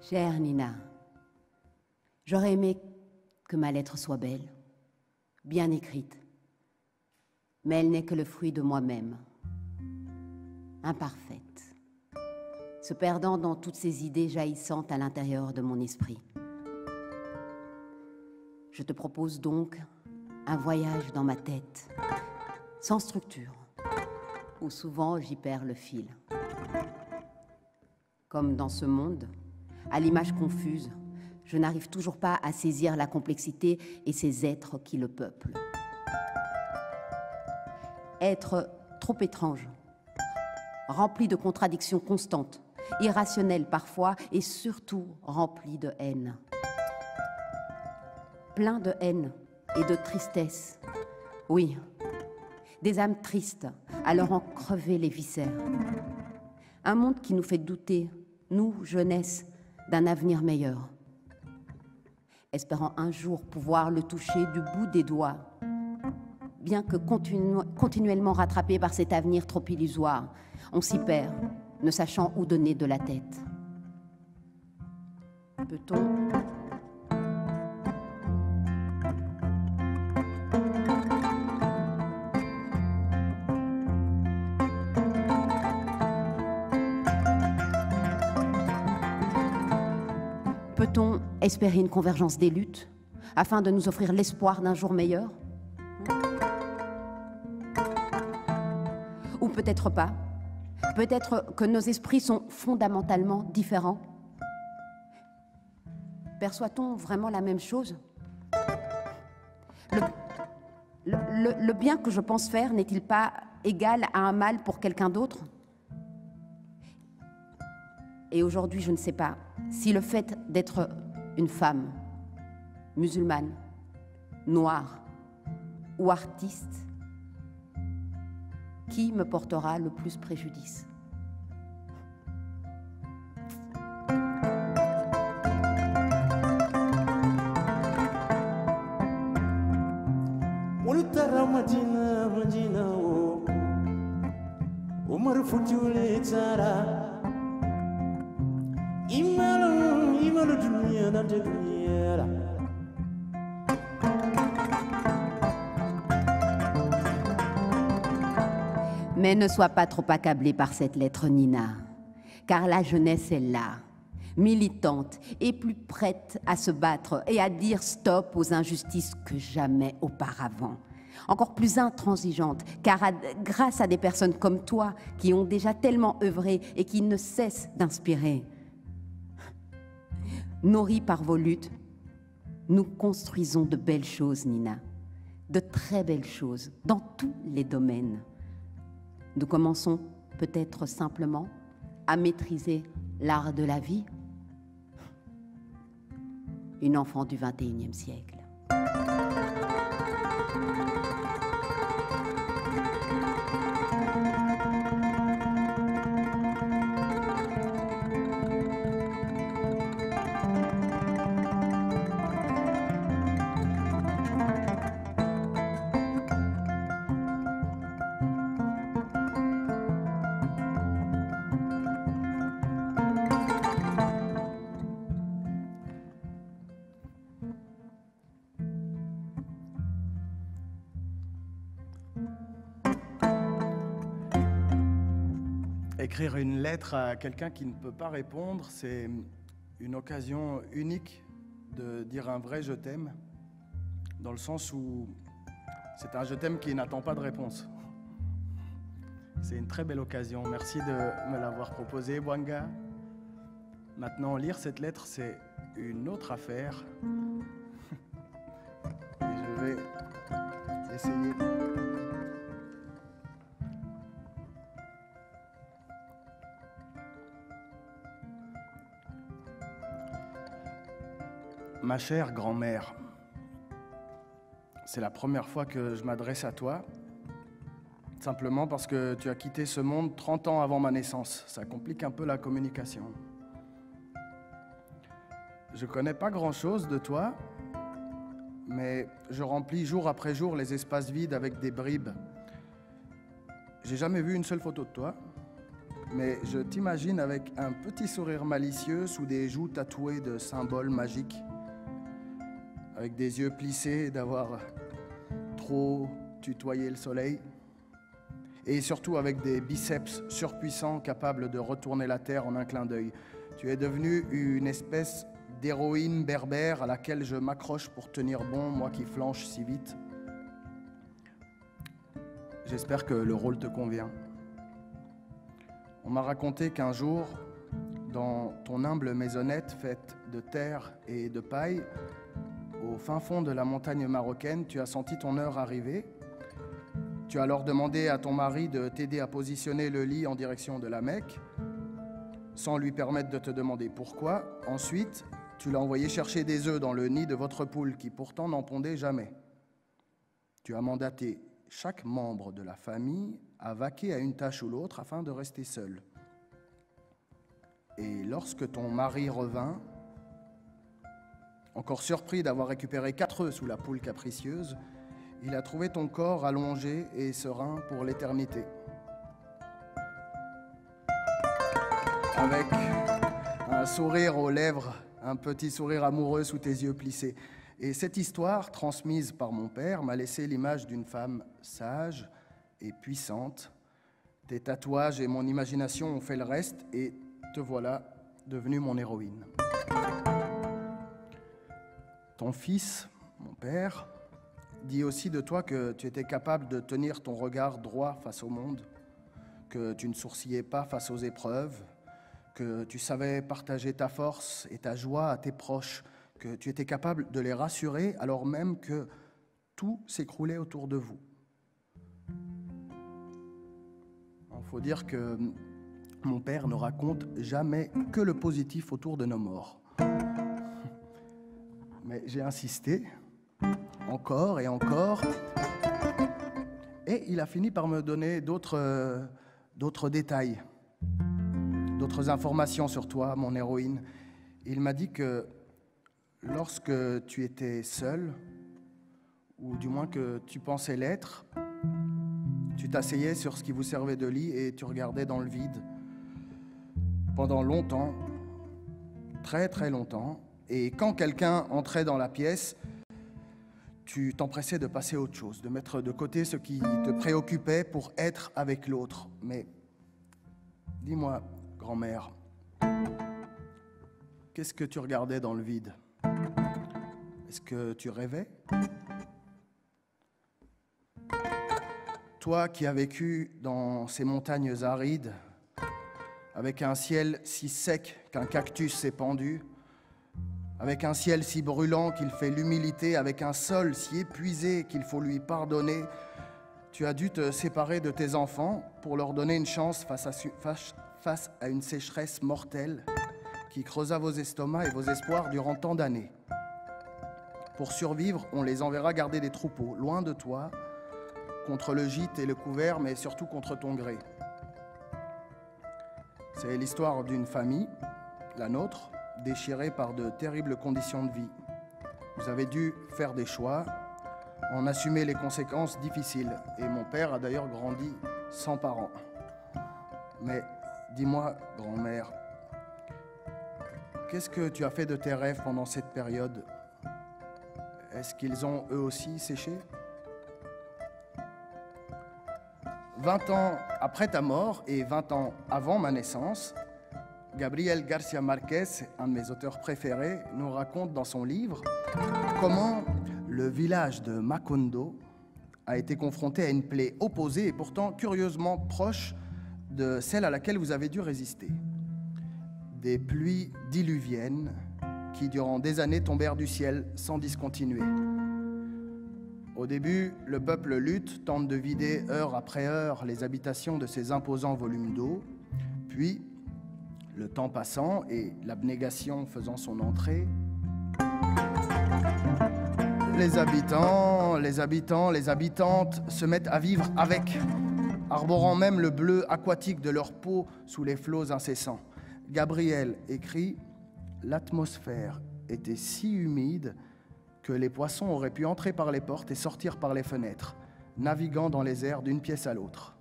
Chère Nina, j'aurais aimé que ma lettre soit belle, bien écrite, mais elle n'est que le fruit de moi-même, imparfaite, se perdant dans toutes ces idées jaillissantes à l'intérieur de mon esprit. Je te propose donc un voyage dans ma tête, sans structure, où souvent j'y perds le fil. Comme dans ce monde, à l'image confuse, je n'arrive toujours pas à saisir la complexité et ces êtres qui le peuplent. Être trop étrange, rempli de contradictions constantes, irrationnel parfois et surtout rempli de haine. Plein de haine et de tristesse. Oui, des âmes tristes à leur en crever les viscères. Un monde qui nous fait douter, nous, jeunesse, d'un avenir meilleur. Espérant un jour pouvoir le toucher du bout des doigts, bien que continuellement rattrapé par cet avenir trop illusoire, on s'y perd, ne sachant où donner de la tête. Peut-on espérer une convergence des luttes afin de nous offrir l'espoir d'un jour meilleur? Ou peut-être pas. Peut-être que nos esprits sont fondamentalement différents. Perçoit-on vraiment la même chose? Le bien que je pense faire n'est-il pas égal à un mal pour quelqu'un d'autre? Et aujourd'hui, je ne sais pas si le fait d'être une femme, musulmane, noire ou artiste, qui me portera le plus préjudice? Mais ne sois pas trop accablé par cette lettre, Nina, car la jeunesse est là, militante et plus prête à se battre et à dire stop aux injustices que jamais auparavant. Encore plus intransigeante, car grâce à des personnes comme toi qui ont déjà tellement œuvré et qui ne cessent d'inspirer. Nourris par vos luttes, nous construisons de belles choses, Nina, de très belles choses, dans tous les domaines. Nous commençons peut-être simplement à maîtriser l'art de la vie. Une enfant du XXIe siècle. Écrire une lettre à quelqu'un qui ne peut pas répondre, c'est une occasion unique de dire un vrai « je t'aime », dans le sens où c'est un « je t'aime » qui n'attend pas de réponse. C'est une très belle occasion. Merci de me l'avoir proposé, Bwanga. Maintenant, lire cette lettre, c'est une autre affaire. Et je vais essayer. Ma chère grand-mère, c'est la première fois que je m'adresse à toi, simplement parce que tu as quitté ce monde 30 ans avant ma naissance. Ça complique un peu la communication. Je connais pas grand-chose de toi, mais je remplis jour après jour les espaces vides avec des bribes. J'ai jamais vu une seule photo de toi. mais je t'imagine avec un petit sourire malicieux sous des joues tatouées de symboles magiques, avec des yeux plissés et d'avoir trop tutoyé le soleil, et surtout avec des biceps surpuissants capables de retourner la terre en un clin d'œil. Tu es devenue une espèce d'héroïne berbère à laquelle je m'accroche pour tenir bon, moi qui flanche si vite. J'espère que le rôle te convient. On m'a raconté qu'un jour, dans ton humble maisonnette faite de terre et de paille, au fin fond de la montagne marocaine, tu as senti ton heure arriver. Tu as alors demandé à ton mari de t'aider à positionner le lit en direction de la Mecque, sans lui permettre de te demander pourquoi. Ensuite, tu l'as envoyé chercher des œufs dans le nid de votre poule, qui pourtant n'en pondait jamais. Tu as mandaté chaque membre de la famille à vaquer à une tâche ou l'autre afin de rester seul. Et lorsque ton mari revint, encore surpris d'avoir récupéré 4 œufs sous la poule capricieuse, il a trouvé ton corps allongé et serein pour l'éternité. Avec un sourire aux lèvres, un petit sourire amoureux sous tes yeux plissés. Et cette histoire, transmise par mon père, m'a laissé l'image d'une femme sage et puissante. Tes tatouages et mon imagination ont fait le reste, et te voilà devenue mon héroïne. Ton fils, mon père, dit aussi de toi que tu étais capable de tenir ton regard droit face au monde, que tu ne sourcillais pas face aux épreuves, que tu savais partager ta force et ta joie à tes proches, que tu étais capable de les rassurer alors même que tout s'écroulait autour de vous. Il faut dire que mon père ne raconte jamais que le positif autour de nos morts. Mais j'ai insisté, encore et encore, et il a fini par me donner d'autres détails, d'autres informations sur toi, mon héroïne. Il m'a dit que lorsque tu étais seule, ou du moins que tu pensais l'être, tu t'asseyais sur ce qui vous servait de lit et tu regardais dans le vide pendant longtemps, très très longtemps. Et quand quelqu'un entrait dans la pièce, tu t'empressais de passer à autre chose, de mettre de côté ce qui te préoccupait pour être avec l'autre. Mais dis-moi, grand-mère, qu'est-ce que tu regardais dans le vide? Est-ce que tu rêvais? Toi qui as vécu dans ces montagnes arides, avec un ciel si sec qu'un cactus s'est pendu, avec un ciel si brûlant qu'il fait l'humilité, avec un sol si épuisé qu'il faut lui pardonner, tu as dû te séparer de tes enfants pour leur donner une chance face à une sécheresse mortelle qui creusa vos estomacs et vos espoirs durant tant d'années. Pour survivre, on les enverra garder des troupeaux, loin de toi, contre le gîte et le couvert, mais surtout contre ton gré. C'est l'histoire d'une famille, la nôtre, déchirée par de terribles conditions de vie. Vous avez dû faire des choix, en assumer les conséquences difficiles. Et mon père a d'ailleurs grandi sans parents. Mais dis-moi, grand-mère, qu'est-ce que tu as fait de tes rêves pendant cette période? Est-ce qu'ils ont eux aussi séché? 20 ans après ta mort et 20 ans avant ma naissance, Gabriel García Márquez, un de mes auteurs préférés, nous raconte dans son livre comment le village de Macondo a été confronté à une plaie opposée et pourtant curieusement proche de celle à laquelle vous avez dû résister. Des pluies diluviennes qui, durant des années, tombèrent du ciel sans discontinuer. Au début, le peuple lutte, tente de vider heure après heure les habitations de ces imposants volumes d'eau. Puis, le temps passant et l'abnégation faisant son entrée, les habitants, les habitantes se mettent à vivre avec, arborant même le bleu aquatique de leur peau sous les flots incessants. Gabriel écrit « L'atmosphère était si humide que les poissons auraient pu entrer par les portes et sortir par les fenêtres, naviguant dans les airs d'une pièce à l'autre.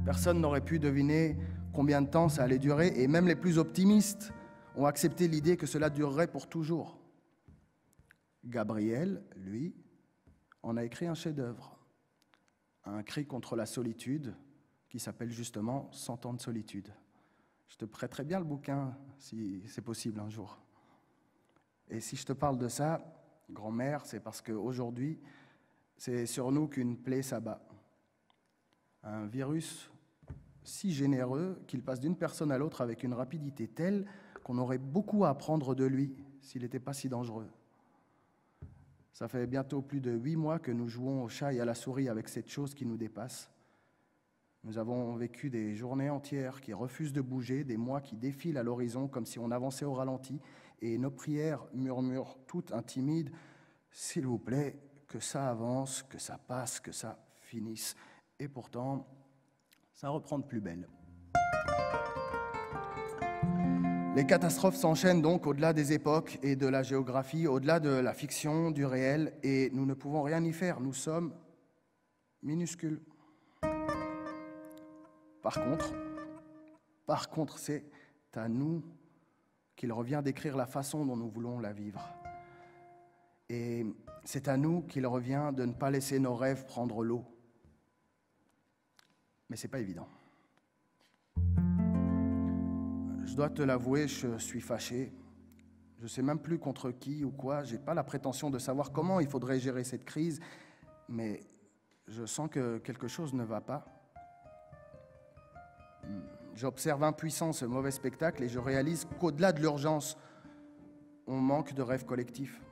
Personne n'aurait pu deviner combien de temps ça allait durer, et même les plus optimistes ont accepté l'idée que cela durerait pour toujours. Gabriel, lui, en a écrit un chef-d'œuvre, un cri contre la solitude qui s'appelle justement « 100 ans de solitude ». Je te prêterai bien le bouquin si c'est possible un jour. Et si je te parle de ça, grand-mère, c'est parce qu'aujourd'hui, c'est sur nous qu'une plaie s'abat. Un virus si généreux qu'il passe d'une personne à l'autre avec une rapidité telle qu'on aurait beaucoup à apprendre de lui s'il n'était pas si dangereux. Ça fait bientôt plus de 8 mois que nous jouons au chat et à la souris avec cette chose qui nous dépasse. Nous avons vécu des journées entières qui refusent de bouger, des mois qui défilent à l'horizon comme si on avançait au ralenti, et nos prières murmurent toutes intimides « S'il vous plaît, que ça avance, que ça passe, que ça finisse ». Et pourtant, ça reprend de plus belle. Les catastrophes s'enchaînent donc au-delà des époques et de la géographie, au-delà de la fiction, du réel, et nous ne pouvons rien y faire. Nous sommes minuscules. Par contre, c'est à nous qu'il revient d'écrire la façon dont nous voulons la vivre. Et c'est à nous qu'il revient de ne pas laisser nos rêves prendre l'eau. Mais ce n'est pas évident. Je dois te l'avouer, je suis fâché. Je ne sais même plus contre qui ou quoi. Je n'ai pas la prétention de savoir comment il faudrait gérer cette crise, mais je sens que quelque chose ne va pas. J'observe impuissant ce mauvais spectacle et je réalise qu'au-delà de l'urgence, on manque de rêves collectifs,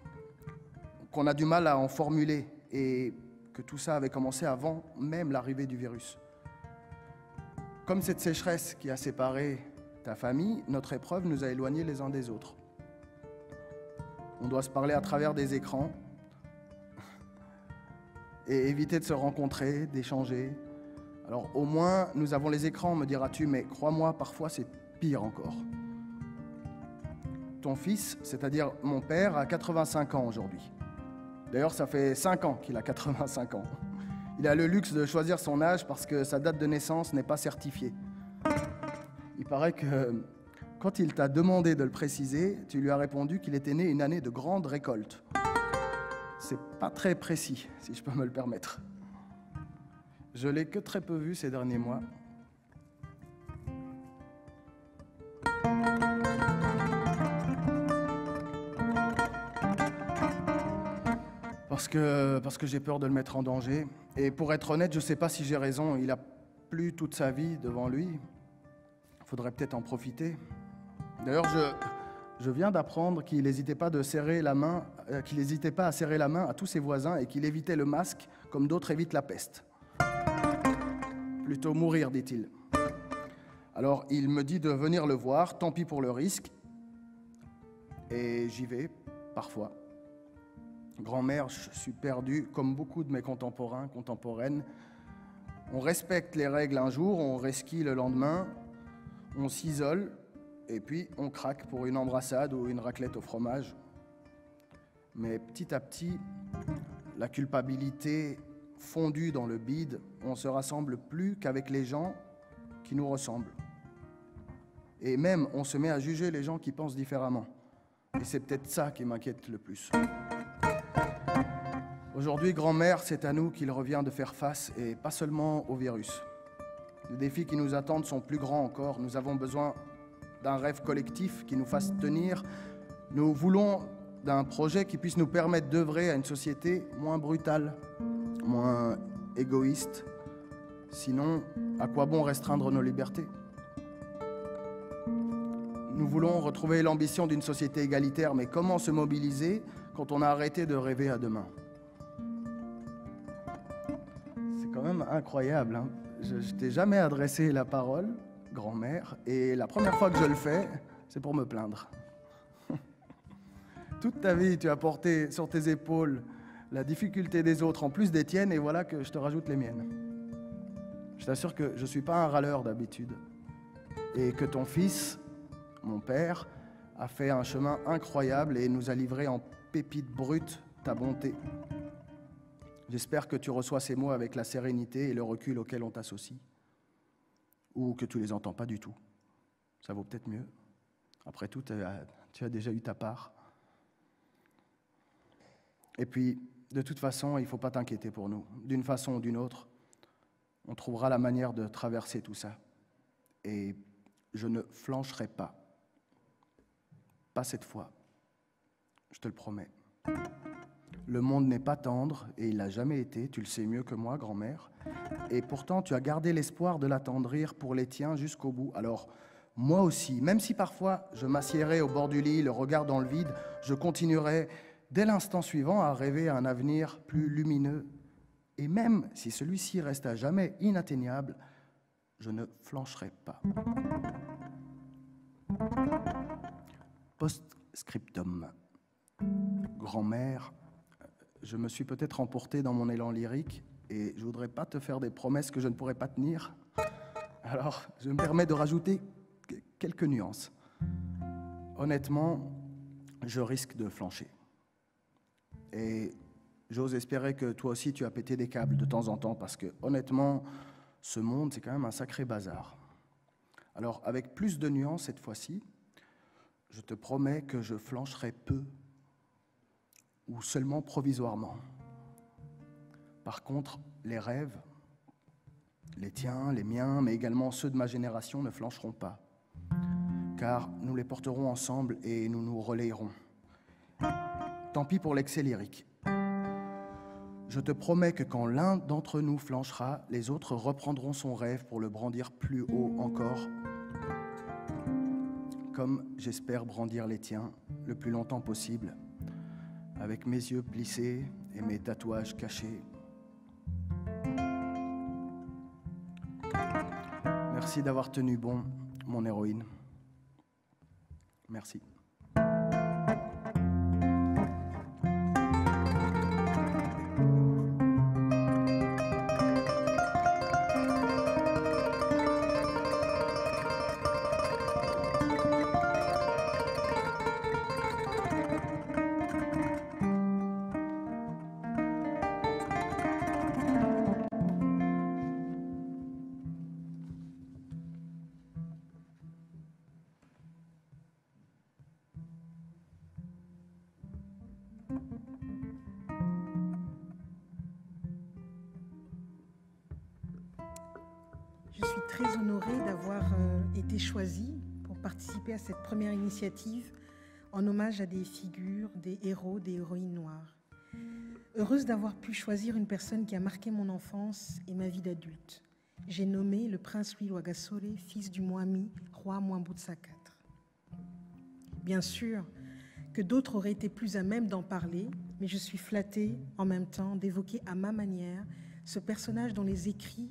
qu'on a du mal à en formuler et que tout ça avait commencé avant même l'arrivée du virus. Comme cette sécheresse qui a séparé ta famille, notre épreuve nous a éloignés les uns des autres. On doit se parler à travers des écrans et éviter de se rencontrer, d'échanger. Alors au moins, nous avons les écrans, me diras-tu, mais crois-moi, parfois c'est pire encore. Ton fils, c'est-à-dire mon père, a 85 ans aujourd'hui. D'ailleurs, ça fait 5 ans qu'il a 85 ans. Il a le luxe de choisir son âge parce que sa date de naissance n'est pas certifiée. Il paraît que quand il t'a demandé de le préciser, tu lui as répondu qu'il était né une année de grande récolte. C'est pas très précis, si je peux me le permettre. Je l'ai que très peu vu ces derniers mois. Parce que j'ai peur de le mettre en danger. Et pour être honnête, je ne sais pas si j'ai raison. Il a plus toute sa vie devant lui. Il faudrait peut-être en profiter. D'ailleurs, je viens d'apprendre qu'il n'hésitait pas à serrer la main à tous ses voisins et qu'il évitait le masque comme d'autres évitent la peste. Plutôt mourir, dit-il. Alors, il me dit de venir le voir, tant pis pour le risque. Et j'y vais, parfois. Grand-mère, je suis perdu, comme beaucoup de mes contemporains, contemporaines. On respecte les règles un jour, on resquille le lendemain, on s'isole, et puis on craque pour une embrassade ou une raclette au fromage. Mais petit à petit, la culpabilité fondue dans le bide, on se rassemble plus qu'avec les gens qui nous ressemblent. Et même, on se met à juger les gens qui pensent différemment. Et c'est peut-être ça qui m'inquiète le plus. Aujourd'hui, grand-mère, c'est à nous qu'il revient de faire face, et pas seulement au virus. Les défis qui nous attendent sont plus grands encore. Nous avons besoin d'un rêve collectif qui nous fasse tenir. Nous voulons d'un projet qui puisse nous permettre d'œuvrer à une société moins brutale, moins égoïste. Sinon, à quoi bon restreindre nos libertés ? Nous voulons retrouver l'ambition d'une société égalitaire, mais comment se mobiliser quand on a arrêté de rêver à demain ? C'est quand même incroyable, hein ? Je t'ai jamais adressé la parole, grand-mère, et la première fois que je le fais, c'est pour me plaindre. Toute ta vie, tu as porté sur tes épaules la difficulté des autres en plus des tiennes, et voilà que je te rajoute les miennes. Je t'assure que je ne suis pas un râleur d'habitude, et que ton fils, mon père, a fait un chemin incroyable et nous a livré en pépites brutes ta bonté. J'espère que tu reçois ces mots avec la sérénité et le recul auquel on t'associe. ou que tu les entends pas du tout. Ça vaut peut-être mieux. Après tout, tu as déjà eu ta part. Et puis, de toute façon, il ne faut pas t'inquiéter pour nous. D'une façon ou d'une autre, on trouvera la manière de traverser tout ça. Et je ne flancherai pas. Pas cette fois. Je te le promets. Le monde n'est pas tendre, et il l'a jamais été, tu le sais mieux que moi, grand-mère. Et pourtant, tu as gardé l'espoir de l'attendrir pour les tiens jusqu'au bout. Alors, moi aussi, même si parfois je m'assiérais au bord du lit, le regard dans le vide, je continuerai dès l'instant suivant à rêver à un avenir plus lumineux. Et même si celui-ci reste à jamais inatteignable, je ne flancherai pas. Post-scriptum. Grand-mère, je me suis peut-être emporté dans mon élan lyrique et je ne voudrais pas te faire des promesses que je ne pourrais pas tenir. Alors, je me permets de rajouter quelques nuances. Honnêtement, je risque de flancher. Et j'ose espérer que toi aussi tu as pété des câbles de temps en temps parce que, honnêtement, ce monde, c'est quand même un sacré bazar. Alors, avec plus de nuances cette fois-ci, je te promets que je flancherai peu ou seulement provisoirement. Par contre, les rêves, les tiens, les miens, mais également ceux de ma génération ne flancheront pas, car nous les porterons ensemble et nous nous relayerons. Tant pis pour l'excès lyrique. Je te promets que quand l'un d'entre nous flanchera, les autres reprendront son rêve pour le brandir plus haut encore, comme j'espère brandir les tiens le plus longtemps possible, avec mes yeux plissés et mes tatouages cachés. Merci d'avoir tenu bon, mon héroïne. Merci. Je suis très honorée d'avoir été choisie pour participer à cette première initiative en hommage à des figures, des héros, des héroïnes noires. Heureuse d'avoir pu choisir une personne qui a marqué mon enfance et ma vie d'adulte. J'ai nommé le prince Louis Rwagasore, fils du Mwami, roi Mwambutsa IV. Bien sûr que d'autres auraient été plus à même d'en parler, mais je suis flattée en même temps d'évoquer à ma manière ce personnage dont les écrits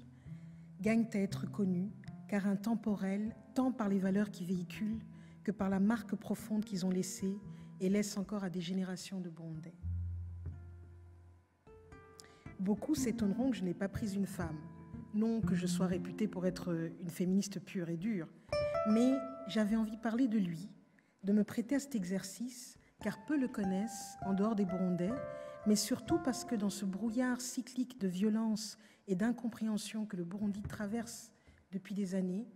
gagnent à être connus, car intemporels tant par les valeurs qu'ils véhiculent que par la marque profonde qu'ils ont laissée et laissent encore à des générations de Burundais. Beaucoup s'étonneront que je n'ai pas pris une femme. Non que je sois réputée pour être une féministe pure et dure, mais j'avais envie de parler de lui, de me prêter à cet exercice, car peu le connaissent en dehors des Burundais, mais surtout parce que dans ce brouillard cyclique de violence et d'incompréhension que le Burundi traverse depuis des années,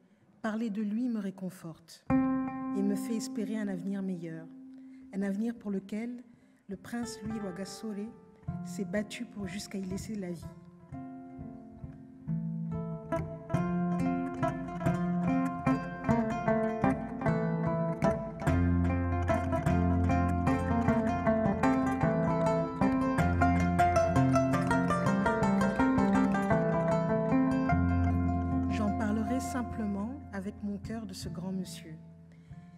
parler de lui me réconforte et me fait espérer un avenir meilleur, un avenir pour lequel le prince Louis Rwagasore s'est battu pour jusqu'à y laisser la vie. De ce grand monsieur.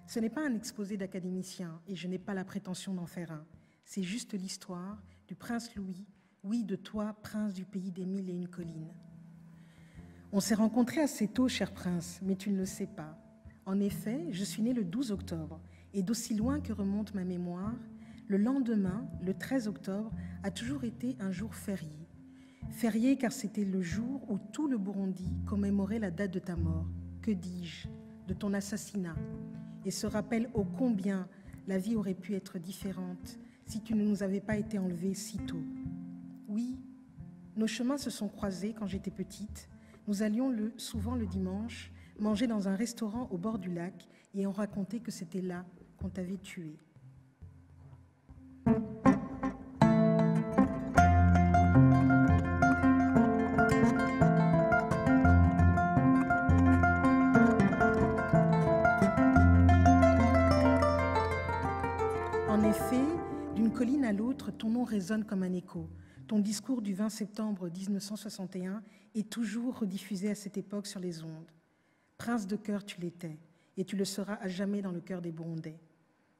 Ce n'est pas un exposé d'académicien et je n'ai pas la prétention d'en faire un. C'est juste l'histoire du prince Louis, oui de toi, prince du pays des mille et une collines. On s'est rencontrés assez tôt, cher prince, mais tu ne le sais pas. En effet, je suis née le 12 octobre et d'aussi loin que remonte ma mémoire, le lendemain, le 13 octobre, a toujours été un jour férié. Férié car c'était le jour où tout le Burundi commémorait la date de ta mort. Que dis-je, de ton assassinat, et se rappelle ô combien la vie aurait pu être différente si tu ne nous avais pas été enlevés si tôt. Oui, nos chemins se sont croisés quand j'étais petite. Nous allions souvent le dimanche mangé dans un restaurant au bord du lac et ont raconté que c'était là qu'on t'avait tué. En effet, d'une colline à l'autre, ton nom résonne comme un écho. Ton discours du 20 septembre 1961 est toujours rediffusé à cette époque sur les ondes. Prince de cœur, tu l'étais, et tu le seras à jamais dans le cœur des Burundais.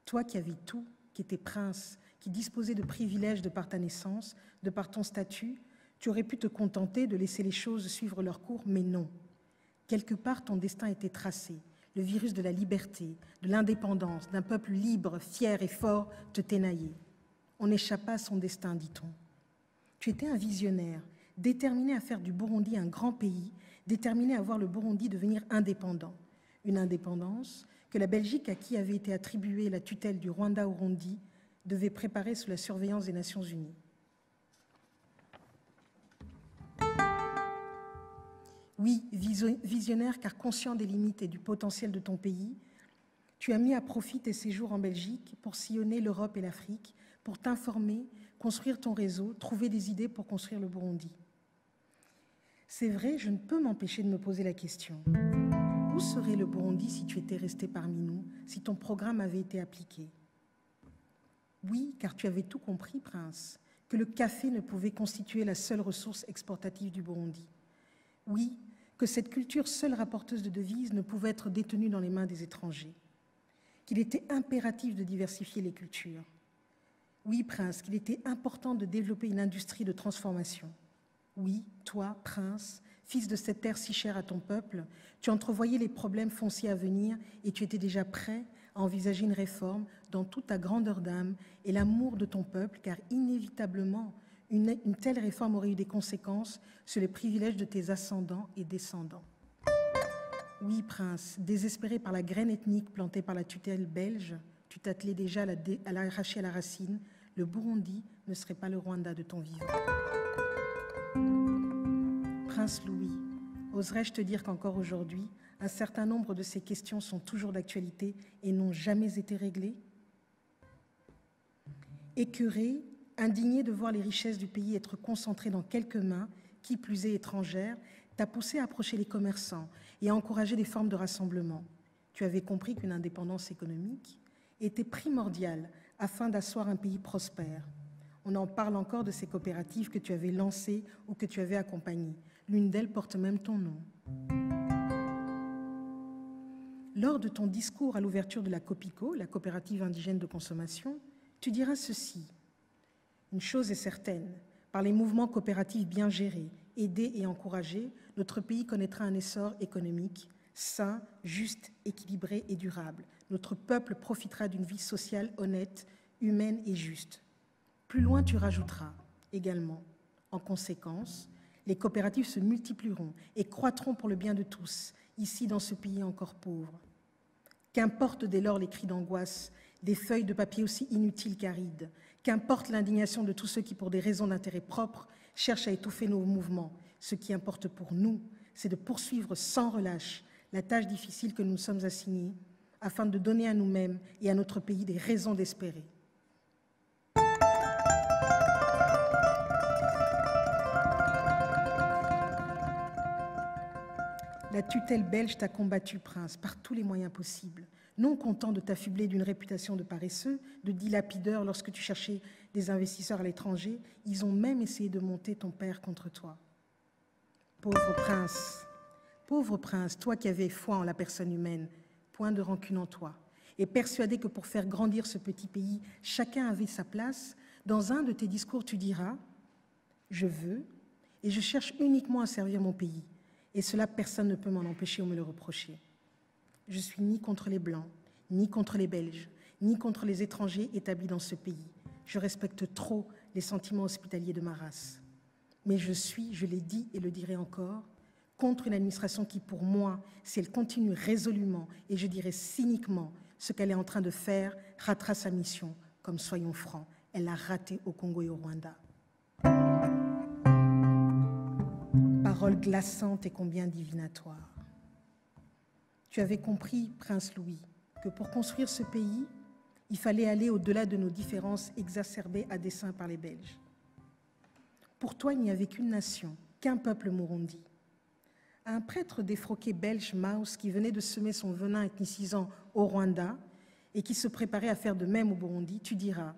Toi qui avais tout, qui étais prince, qui disposais de privilèges de par ta naissance, de par ton statut, tu aurais pu te contenter de laisser les choses suivre leur cours, mais non. Quelque part, ton destin était tracé. Le virus de la liberté, de l'indépendance, d'un peuple libre, fier et fort te ténaillait. On échappa à son destin, dit-on. Tu étais un visionnaire, déterminé à faire du Burundi un grand pays, déterminé à voir le Burundi devenir indépendant. Une indépendance que la Belgique, à qui avait été attribuée la tutelle du Rwanda-Urundi, devait préparer sous la surveillance des Nations Unies. Oui, visionnaire car conscient des limites et du potentiel de ton pays, tu as mis à profit tes séjours en Belgique pour sillonner l'Europe et l'Afrique, pour t'informer, construire ton réseau, trouver des idées pour construire le Burundi. C'est vrai, je ne peux m'empêcher de me poser la question. Où serait le Burundi si tu étais resté parmi nous, si ton programme avait été appliqué? Oui, car tu avais tout compris, Prince, que le café ne pouvait constituer la seule ressource exportative du Burundi. Oui, que cette culture seule rapporteuse de devises ne pouvait être détenue dans les mains des étrangers, qu'il était impératif de diversifier les cultures. Oui, Prince, qu'il était important de développer une industrie de transformation. Oui, toi, Prince, fils de cette terre si chère à ton peuple, tu entrevoyais les problèmes fonciers à venir et tu étais déjà prêt à envisager une réforme dans toute ta grandeur d'âme et l'amour de ton peuple, car inévitablement, une telle réforme aurait eu des conséquences sur les privilèges de tes ascendants et descendants. Oui, Prince, désespéré par la graine ethnique plantée par la tutelle belge, tu t'attelais déjà à l'arracher à la racine. Le Burundi ne serait pas le Rwanda de ton vivant. Prince Louis, oserais-je te dire qu'encore aujourd'hui, un certain nombre de ces questions sont toujours d'actualité et n'ont jamais été réglées? Écœuré, indigné de voir les richesses du pays être concentrées dans quelques mains, qui plus est étrangères, t'a poussé à approcher les commerçants et à encourager des formes de rassemblement. Tu avais compris qu'une indépendance économique était primordiale afin d'asseoir un pays prospère. On en parle encore de ces coopératives que tu avais lancées ou que tu avais accompagnées. L'une d'elles porte même ton nom. Lors de ton discours à l'ouverture de la COPICO, la coopérative indigène de consommation, tu diras ceci. Une chose est certaine, par les mouvements coopératifs bien gérés, aidés et encouragés, notre pays connaîtra un essor économique sain, juste, équilibré et durable. Notre peuple profitera d'une vie sociale honnête, humaine et juste. Plus loin, tu rajouteras également, en conséquence, les coopératives se multiplieront et croîtront pour le bien de tous, ici dans ce pays encore pauvre. Qu'importe dès lors les cris d'angoisse, des feuilles de papier aussi inutiles qu'arides, qu'importe l'indignation de tous ceux qui, pour des raisons d'intérêt propre, cherchent à étouffer nos mouvements. Ce qui importe pour nous, c'est de poursuivre sans relâche la tâche difficile que nous nous sommes assignée, afin de donner à nous-mêmes et à notre pays des raisons d'espérer. La tutelle belge t'a combattu, Prince, par tous les moyens possibles. Non content de t'affubler d'une réputation de paresseux, de dilapideur lorsque tu cherchais des investisseurs à l'étranger, ils ont même essayé de monter ton père contre toi. Pauvre prince, toi qui avais foi en la personne humaine, point de rancune en toi, et persuadé que pour faire grandir ce petit pays, chacun avait sa place, dans un de tes discours, tu diras « Je veux et je cherche uniquement à servir mon pays, et cela personne ne peut m'en empêcher ou me le reprocher. Je suis ni contre les Blancs, ni contre les Belges, ni contre les étrangers établis dans ce pays. Je respecte trop les sentiments hospitaliers de ma race. Mais je suis, je l'ai dit et le dirai encore, contre une administration qui, pour moi, si elle continue résolument et je dirais cyniquement ce qu'elle est en train de faire, ratera sa mission, comme soyons francs, elle l'a raté au Congo et au Rwanda. Paroles glaçantes et combien divinatoires. tu avais compris, Prince Louis, que pour construire ce pays, il fallait aller au-delà de nos différences exacerbées à dessein par les Belges. Pour toi, il n'y avait qu'une nation, qu'un peuple Murundi. À un prêtre défroqué belge, Maus, qui venait de semer son venin ethnicisant au Rwanda et qui se préparait à faire de même au Burundi, tu diras: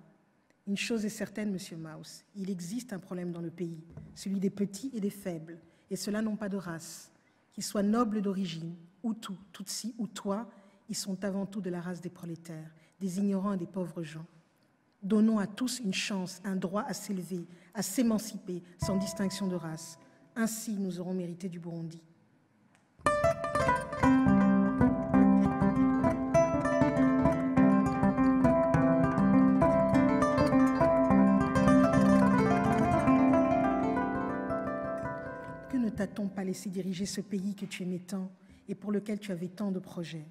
une chose est certaine, monsieur Maus, il existe un problème dans le pays, celui des petits et des faibles, et ceux-là n'ont pas de race. Qu'ils soient nobles d'origine, Hutu, Tutsi ou toi, ils sont avant tout de la race des prolétaires, des ignorants et des pauvres gens. Donnons à tous une chance, un droit à s'élever, à s'émanciper, sans distinction de race. Ainsi, nous aurons mérité du Burundi. Que ne t'a-t-on pas laissé diriger ce pays que tu aimais tant et pour lequel tu avais tant de projets?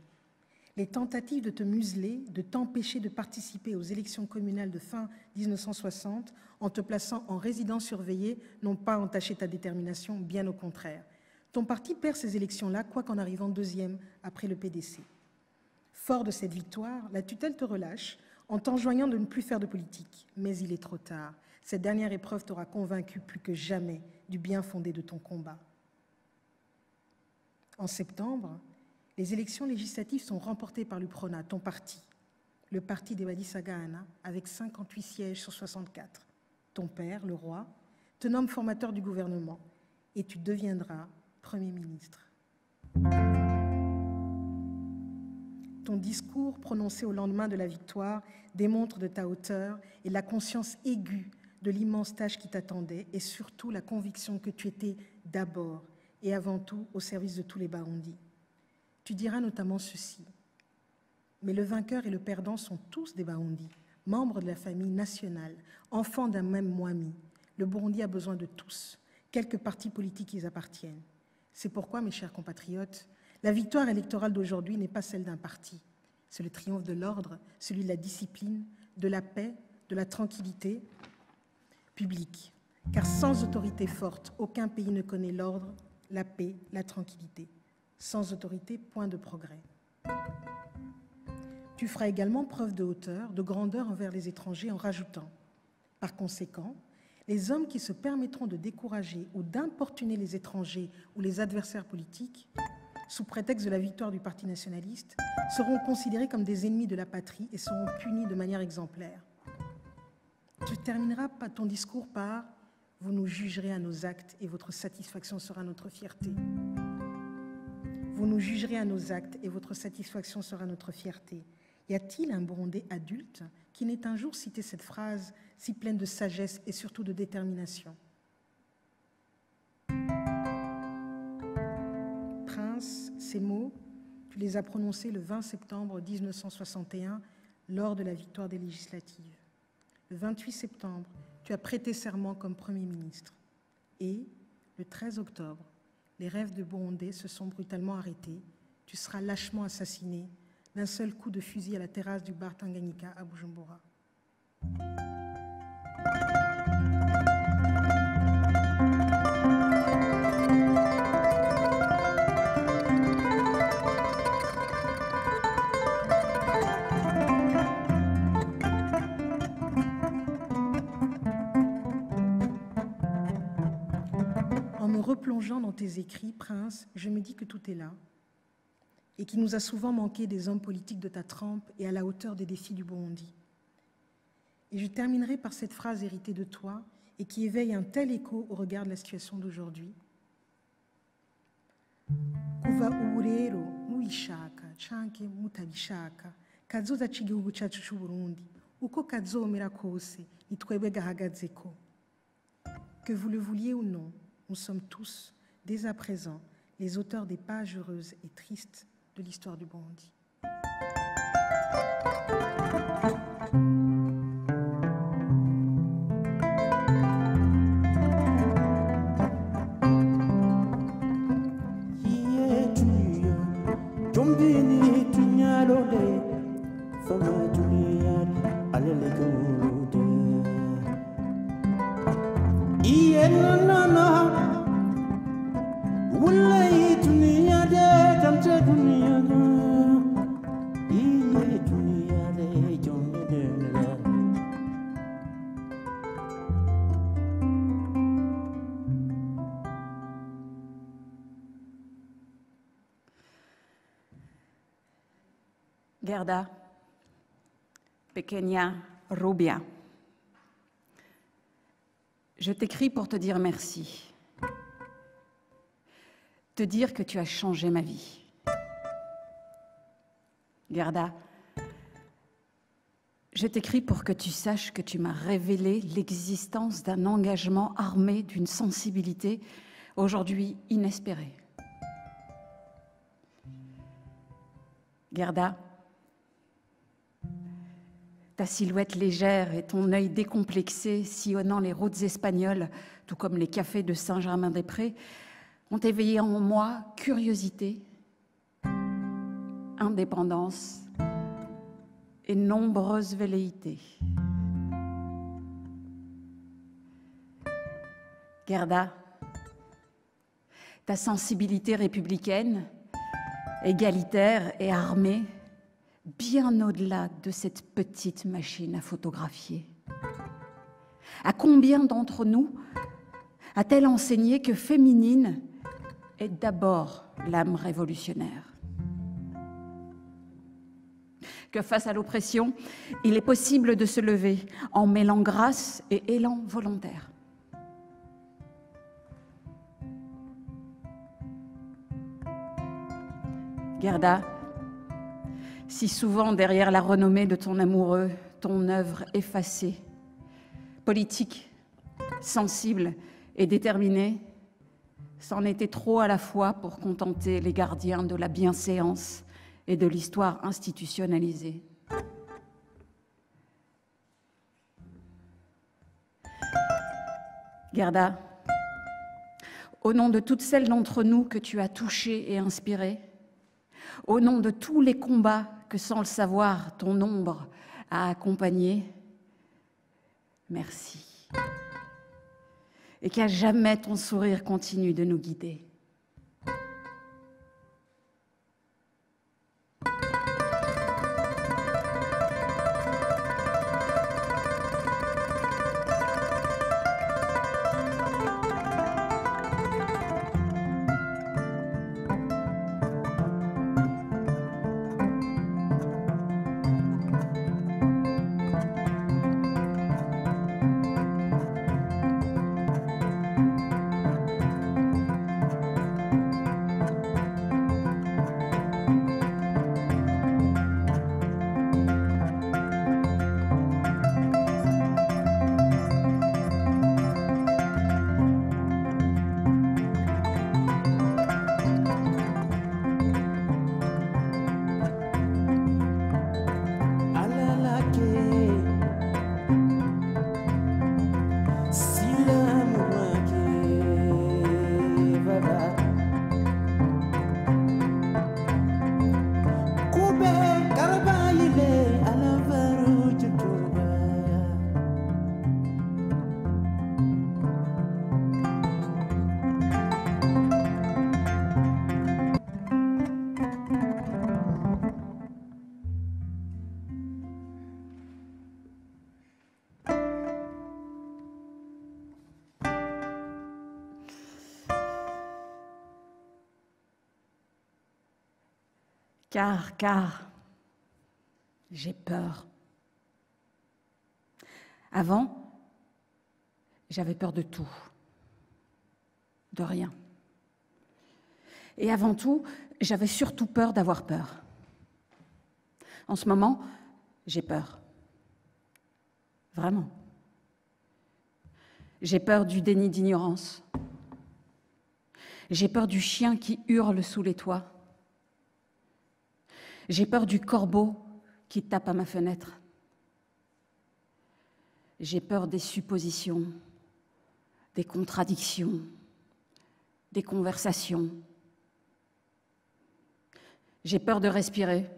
Les tentatives de te museler, de t'empêcher de participer aux élections communales de fin 1960 en te plaçant en résident surveillé n'ont pas entaché ta détermination, bien au contraire. Ton parti perd ces élections-là, quoiqu'en arrivant deuxième après le PDC. Fort de cette victoire, la tutelle te relâche en t'enjoignant de ne plus faire de politique. Mais il est trop tard. Cette dernière épreuve t'aura convaincu plus que jamais du bien fondé de ton combat. En septembre, les élections législatives sont remportées par l'UPRONA, ton parti, le parti d'Ebadi Sagahana, avec 58 sièges sur 64. Ton père, le roi, te nomme formateur du gouvernement et tu deviendras Premier ministre. Ton discours prononcé au lendemain de la victoire démontre de ta hauteur et la conscience aiguë de l'immense tâche qui t'attendait et surtout la conviction que tu étais d'abord et avant tout au service de tous les Barundis. Tu diras notamment ceci: mais le vainqueur et le perdant sont tous des Barundis, membres de la famille nationale, enfants d'un même Mwami. Le Burundi a besoin de tous, quelque parti politique ils appartiennent. C'est pourquoi, mes chers compatriotes, la victoire électorale d'aujourd'hui n'est pas celle d'un parti. C'est le triomphe de l'ordre, celui de la discipline, de la paix, de la tranquillité publique. Car sans autorité forte, aucun pays ne connaît l'ordre, la paix, la tranquillité. Sans autorité, point de progrès. Tu feras également preuve de hauteur, de grandeur envers les étrangers en rajoutant: par conséquent, les hommes qui se permettront de décourager ou d'importuner les étrangers ou les adversaires politiques, sous prétexte de la victoire du Parti nationaliste, seront considérés comme des ennemis de la patrie et seront punis de manière exemplaire. Tu termineras ton discours par: vous nous jugerez à nos actes et votre satisfaction sera notre fierté. Vous nous jugerez à nos actes et votre satisfaction sera notre fierté. Y a-t-il un Burundais adulte qui n'ait un jour cité cette phrase si pleine de sagesse et surtout de détermination? Prince, ces mots, tu les as prononcés le 20 septembre 1961 lors de la victoire des législatives. Le 28 septembre, tu as prêté serment comme Premier ministre. Et le 13 octobre, les rêves de Burundais se sont brutalement arrêtés. Tu seras lâchement assassiné d'un seul coup de fusil à la terrasse du bar Tanganyika à Bujumbura. En me replongeant dans tes écrits, Prince, je me dis que tout est là et qu'il nous a souvent manqué des hommes politiques de ta trempe et à la hauteur des défis du Burundi. Et je terminerai par cette phrase héritée de toi et qui éveille un tel écho au regard de la situation d'aujourd'hui. Kuva ubu rero mubishaka canke mutabishaka kazoza c'igihugu cacu c'u Burundi uko kazomera kose ni twebwe gahagazeko. Que vous le vouliez ou non, nous sommes tous, dès à présent, les auteurs des pages heureuses et tristes de l'histoire du Burundi. Wallahi dunia de tamte dunia Gerda, pequeña rubia, je t'écris pour te dire merci, te dire que tu as changé ma vie. Gerda, je t'écris pour que tu saches que tu m'as révélé l'existence d'un engagement armé d'une sensibilité aujourd'hui inespérée. Gerda, ta silhouette légère et ton œil décomplexé sillonnant les routes espagnoles, tout comme les cafés de Saint-Germain-des-Prés, ont éveillé en moi curiosité, indépendance et nombreuses velléités. Gerda, ta sensibilité républicaine, égalitaire et armée, bien au-delà de cette petite machine à photographier. À combien d'entre nous a-t-elle enseigné que féminine est d'abord l'âme révolutionnaire? Que face à l'oppression, il est possible de se lever en mêlant grâce et élan volontaire. Gerda, si souvent derrière la renommée de ton amoureux, ton œuvre effacée, politique, sensible et déterminée, c'en était trop à la fois pour contenter les gardiens de la bienséance et de l'histoire institutionnalisée. Gerda, au nom de toutes celles d'entre nous que tu as touchées et inspirées, au nom de tous les combats que sans le savoir ton ombre a accompagnés, merci. Et qu'à jamais ton sourire continue de nous guider. Car j'ai peur. Avant, j'avais peur de tout, de rien. Et avant tout, j'avais surtout peur d'avoir peur. En ce moment, j'ai peur. Vraiment. J'ai peur du déni d'ignorance. J'ai peur du chien qui hurle sous les toits. J'ai peur du corbeau qui tape à ma fenêtre. J'ai peur des suppositions, des contradictions, des conversations. J'ai peur de respirer,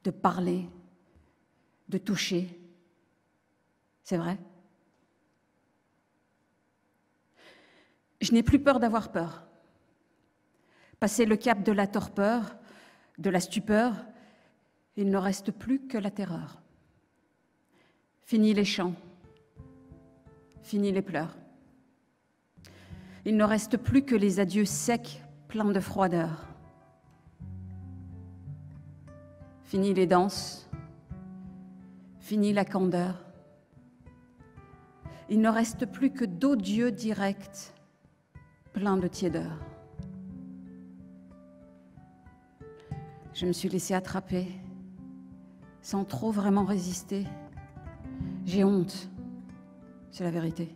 de parler, de toucher. C'est vrai. Je n'ai plus peur d'avoir peur. Passer le cap de la torpeur, de la stupeur, il ne reste plus que la terreur. Fini les chants, fini les pleurs. Il ne reste plus que les adieux secs, pleins de froideur. Fini les danses, fini la candeur. Il ne reste plus que d'odieux directs, pleins de tiédeur. Je me suis laissée attraper, sans trop vraiment résister. J'ai honte, c'est la vérité.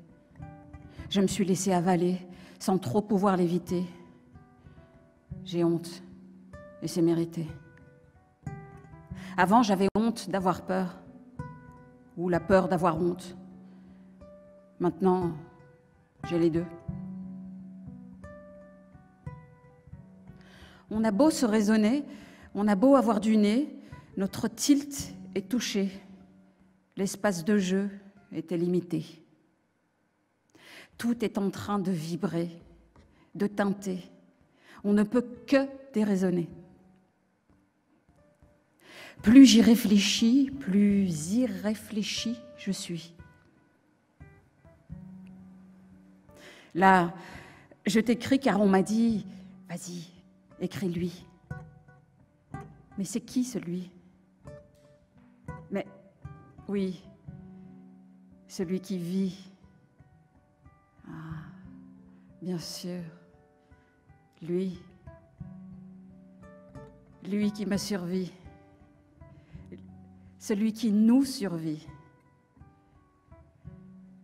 Je me suis laissée avaler, sans trop pouvoir l'éviter. J'ai honte, et c'est mérité. Avant, j'avais honte d'avoir peur, ou la peur d'avoir honte. Maintenant, j'ai les deux. On a beau se raisonner, on a beau avoir du nez, notre tilt est touché. L'espace de jeu était limité. Tout est en train de vibrer, de teinter. On ne peut que déraisonner. Plus j'y réfléchis, plus irréfléchi je suis. Là, je t'écris car on m'a dit « Vas-y, écris-lui ». Mais c'est qui celui? Mais oui, celui qui vit. Ah, bien sûr, lui qui m'a survécu. Celui qui nous survit.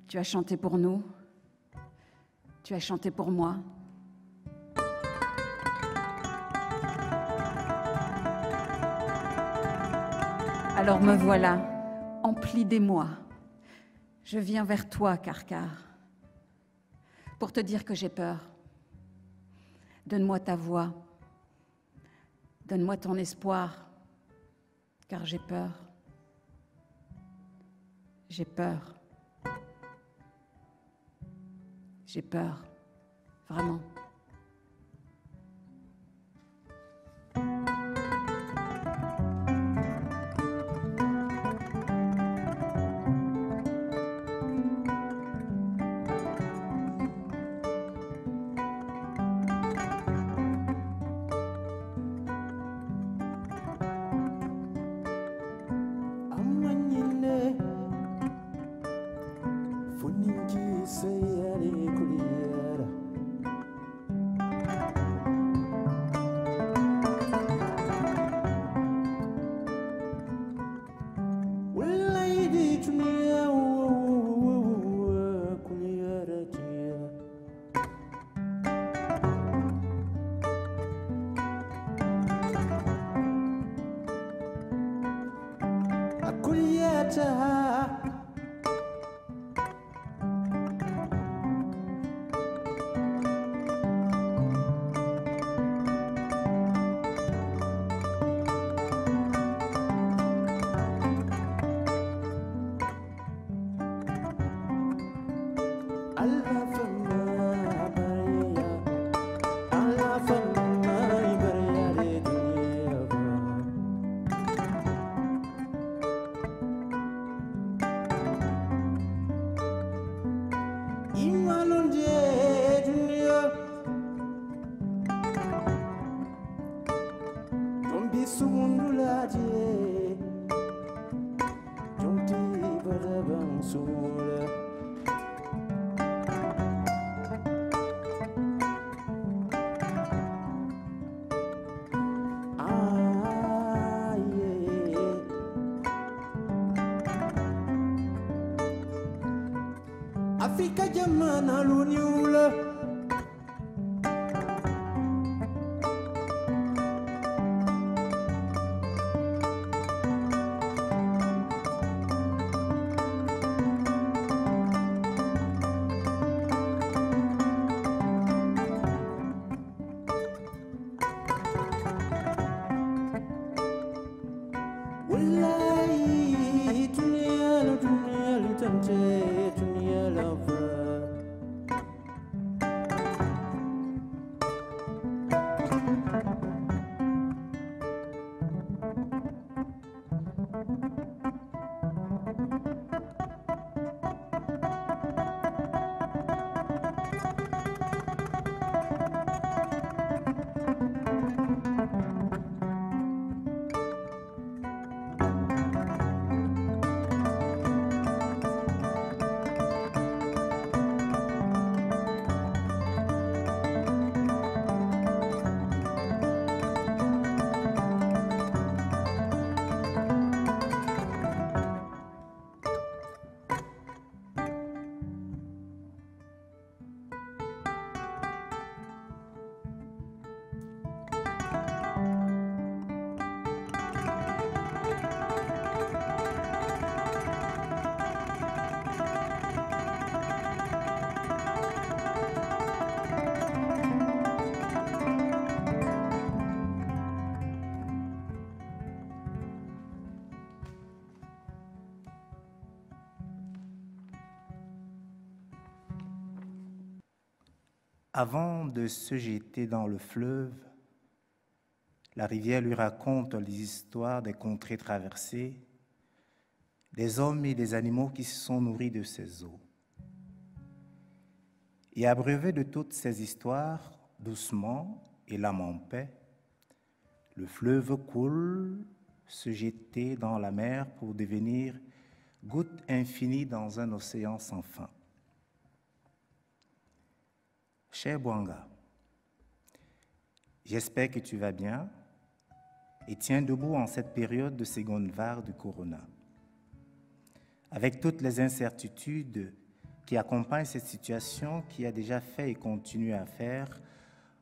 Tu as chanté pour nous, tu as chanté pour moi. Alors me voilà, empli d'émoi. Je viens vers toi, Carcar, pour te dire que j'ai peur. Donne-moi ta voix, donne-moi ton espoir, car j'ai peur. J'ai peur. J'ai peur, vraiment. Afrika jamana luniula wallahi dunia tante dunia lava Avant de se jeter dans le fleuve, la rivière lui raconte les histoires des contrées traversées, des hommes et des animaux qui se sont nourris de ses eaux. Et abreuvé de toutes ces histoires, doucement et l'âme en paix, le fleuve coule, se jeter dans la mer pour devenir goutte infinie dans un océan sans fin. Cher Bwanga, j'espère que tu vas bien et tiens debout en cette période de seconde vague du corona. Avec toutes les incertitudes qui accompagnent cette situation qui a déjà fait et continue à faire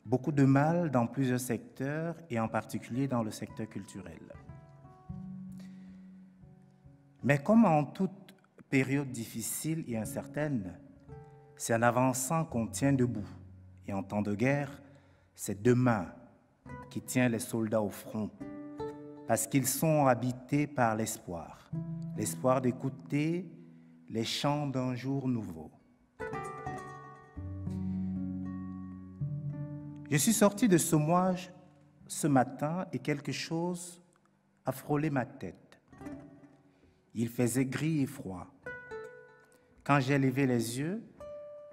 beaucoup de mal dans plusieurs secteurs et en particulier dans le secteur culturel. Mais comme en toute période difficile et incertaine, c'est en avançant qu'on tient debout. Et en temps de guerre, c'est deux mains qui tiennent les soldats au front, parce qu'ils sont habités par l'espoir d'écouter les chants d'un jour nouveau. Je suis sorti de Saumouage ce matin et quelque chose a frôlé ma tête. Il faisait gris et froid. Quand j'ai levé les yeux,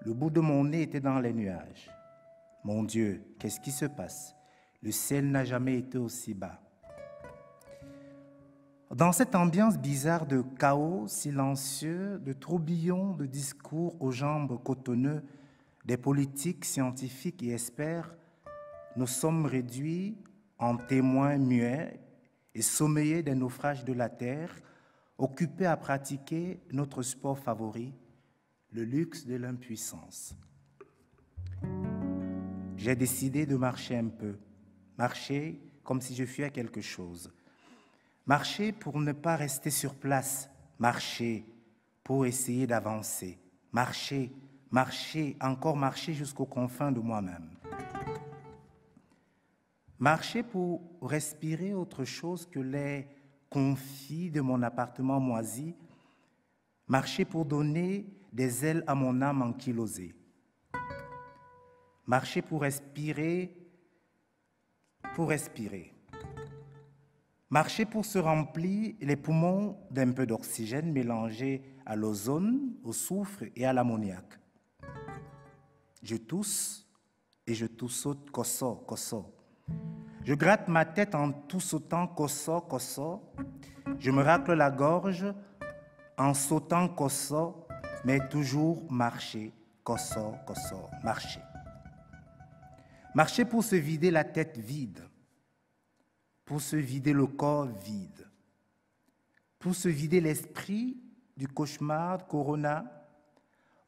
le bout de mon nez était dans les nuages. Mon Dieu, qu'est-ce qui se passe? Le ciel n'a jamais été aussi bas. Dans cette ambiance bizarre de chaos silencieux, de tourbillons de discours aux jambes cotonneux, des politiques, scientifiques et experts, nous sommes réduits en témoins muets et sommeillés des naufrages de la terre, occupés à pratiquer notre sport favori, le luxe de l'impuissance. J'ai décidé de marcher un peu, marcher comme si je fuyais quelque chose. Marcher pour ne pas rester sur place, marcher pour essayer d'avancer, marcher, marcher, encore marcher jusqu'aux confins de moi-même. Marcher pour respirer autre chose que les confis de mon appartement moisi, marcher pour donner des ailes à mon âme ankylosée. Marcher pour respirer, Marcher pour se remplir les poumons d'un peu d'oxygène mélangé à l'ozone, au soufre et à l'ammoniac. Je tousse et je toussaute kosso, kosso. Je gratte ma tête en toussautant kosso, kosso. Je me racle la gorge en sautant kosso, mais toujours marcher, kosso, kosso, marcher. Marcher pour se vider la tête vide, pour se vider le corps vide, pour se vider l'esprit du cauchemar corona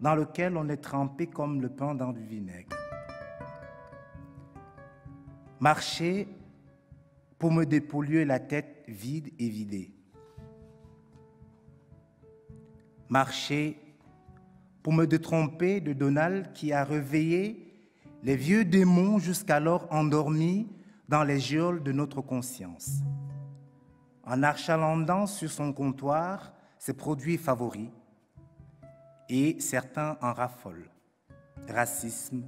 dans lequel on est trempé comme le pain dans du vinaigre. Marcher pour me dépolluer la tête vide et vidée. Marcher pour me détromper de Donald qui a réveillé les vieux démons jusqu'alors endormis dans les geôles de notre conscience. En achalandant sur son comptoir ses produits favoris, et certains en raffolent. Racisme,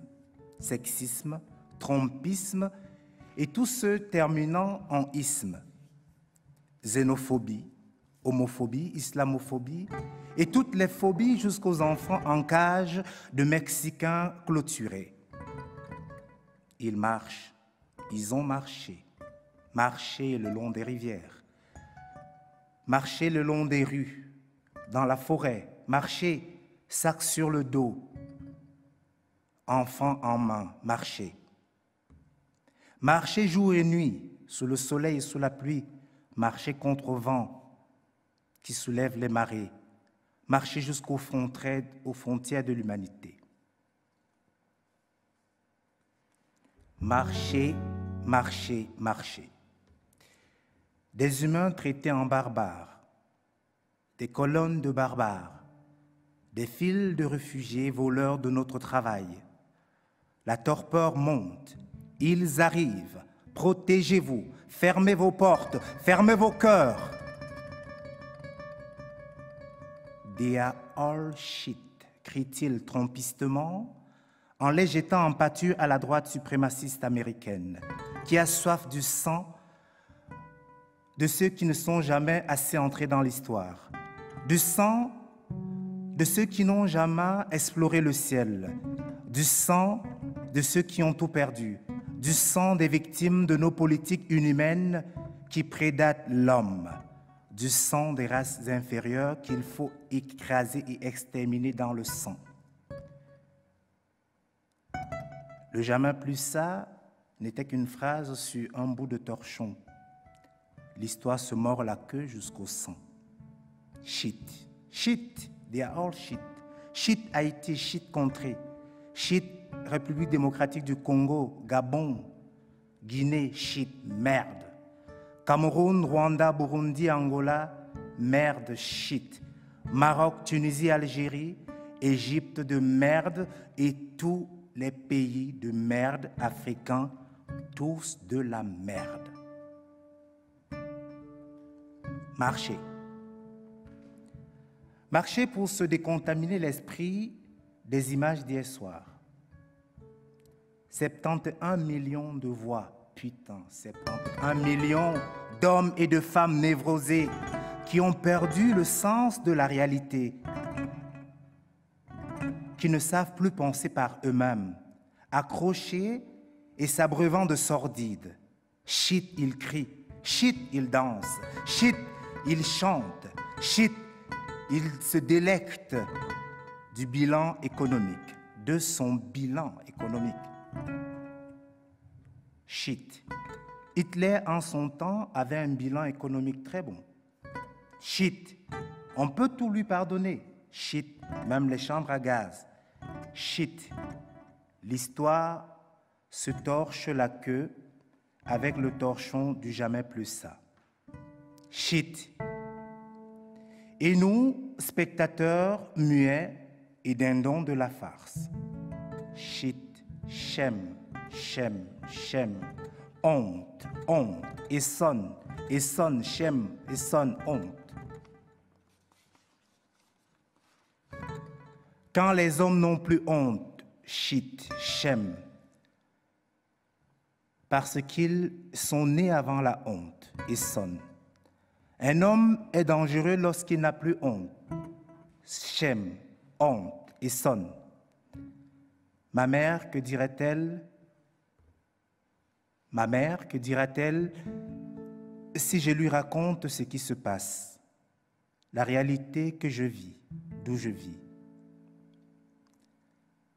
sexisme, trompisme, et tous ceux terminant en isme. Xénophobie, homophobie, islamophobie, et toutes les phobies jusqu'aux enfants en cage de Mexicains clôturés. Ils marchent, ils ont marché, marché le long des rivières, marché le long des rues, dans la forêt, marché, sac sur le dos, enfant en main, marché. Marcher jour et nuit, sous le soleil et sous la pluie, marcher contre vent qui soulève les marées, marcher jusqu'aux frontières de l'humanité. Marcher, marcher, marcher. Des humains traités en barbares, des colonnes de barbares, des files de réfugiés voleurs de notre travail. La torpeur monte, ils arrivent, protégez-vous, fermez vos portes, fermez vos cœurs. They are all shit, crie-t-il trompistement, en les jetant en pâture à la droite suprémaciste américaine, qui a soif du sang de ceux qui ne sont jamais assez entrés dans l'histoire, du sang de ceux qui n'ont jamais exploré le ciel, du sang de ceux qui ont tout perdu, du sang des victimes de nos politiques inhumaines qui prédatent l'homme, du sang des races inférieures qu'il faut écraser et exterminer dans le sang. Le jamais plus ça n'était qu'une phrase sur un bout de torchon. L'histoire se mord la queue jusqu'au sang. Shit, shit, they are all shit. Shit Haïti, shit contrée. Shit République démocratique du Congo, Gabon, Guinée, shit, merde. Cameroun, Rwanda, Burundi, Angola, merde, shit. Maroc, Tunisie, Algérie, Égypte de merde et tous les pays de merde africains, tous de la merde. Marcher. Marcher pour se décontaminer l'esprit des images d'hier soir. 71 millions de voix, putain, 71 millions d'hommes et de femmes névrosés qui ont perdu le sens de la réalité, qui ne savent plus penser par eux-mêmes, accrochés et s'abreuvant de sordide. Shit, ils crient, shit, ils dansent, shit, ils chantent, shit, ils se délectent du bilan économique, de son bilan économique. Shit. Hitler, en son temps, avait un bilan économique très bon. Shit. On peut tout lui pardonner. Shit. Même les chambres à gaz. Shit. L'histoire se torche la queue avec le torchon du jamais plus ça. Shit. Et nous, spectateurs muets et dindons de la farce. Shit. Shem. Shem. Shem. Honte. Honte. Et sonne. Shem. Et sonne. Honte. Quand les hommes n'ont plus honte, shit, shem, parce qu'ils sont nés avant la honte, et sonne. Un homme est dangereux lorsqu'il n'a plus honte, shem, honte, et sonne. Ma mère, que dira-t-elle? Ma mère, que dira-t-elle si je lui raconte ce qui se passe, la réalité que je vis, d'où je vis?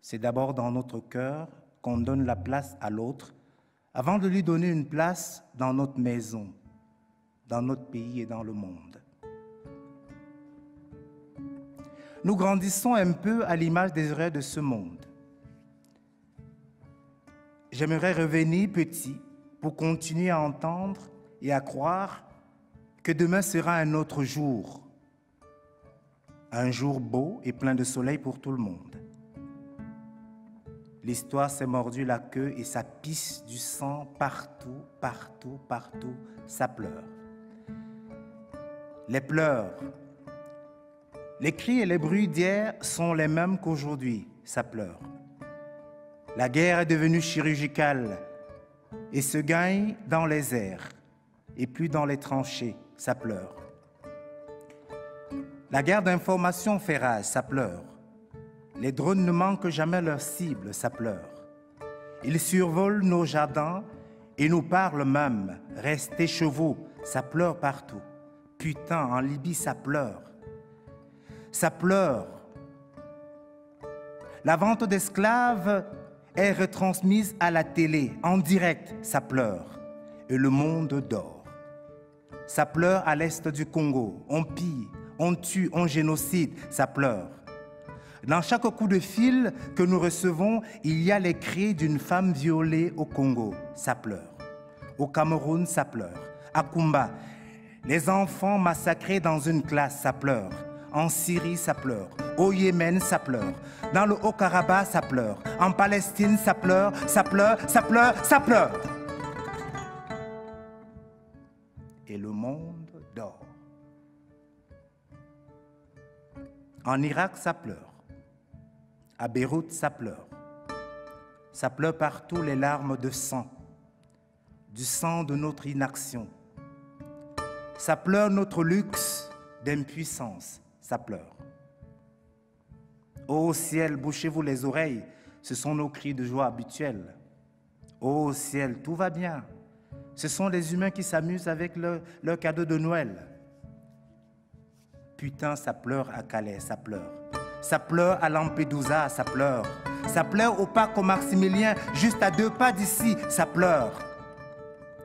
C'est d'abord dans notre cœur qu'on donne la place à l'autre avant de lui donner une place dans notre maison, dans notre pays et dans le monde. Nous grandissons un peu à l'image des erreurs de ce monde. J'aimerais revenir petit pour continuer à entendre et à croire que demain sera un autre jour, un jour beau et plein de soleil pour tout le monde. L'histoire s'est mordu la queue et ça pisse du sang partout, partout, partout. Ça pleure. Les pleurs, les cris et les bruits d'hier sont les mêmes qu'aujourd'hui. Ça pleure. La guerre est devenue chirurgicale et se gagne dans les airs et plus dans les tranchées. Ça pleure. La guerre d'information fait rage. Ça pleure. Les drones ne manquent jamais leur cible, ça pleure. Ils survolent nos jardins et nous parlent même. Restez chevaux, ça pleure partout. Putain, en Libye, ça pleure. Ça pleure. La vente d'esclaves est retransmise à la télé, en direct, ça pleure. Et le monde dort. Ça pleure à l'est du Congo. On pille, on tue, on génocide, ça pleure. Dans chaque coup de fil que nous recevons, il y a les cris d'une femme violée au Congo. Ça pleure. Au Cameroun, ça pleure. À Kumba, les enfants massacrés dans une classe, ça pleure. En Syrie, ça pleure. Au Yémen, ça pleure. Dans le Haut-Karabakh, ça pleure. En Palestine, ça pleure, ça pleure, ça pleure, ça pleure. Et le monde dort. En Irak, ça pleure. À Beyrouth, ça pleure. Ça pleure partout les larmes de sang, du sang de notre inaction. Ça pleure notre luxe d'impuissance, ça pleure. Ô ciel, bouchez-vous les oreilles, ce sont nos cris de joie habituels. Ô ciel, tout va bien. Ce sont les humains qui s'amusent avec leur cadeau de Noël. Putain, ça pleure à Calais, ça pleure. Ça pleure à Lampedusa, ça pleure. Ça pleure au parc Maximilien, juste à 2 pas d'ici, ça pleure.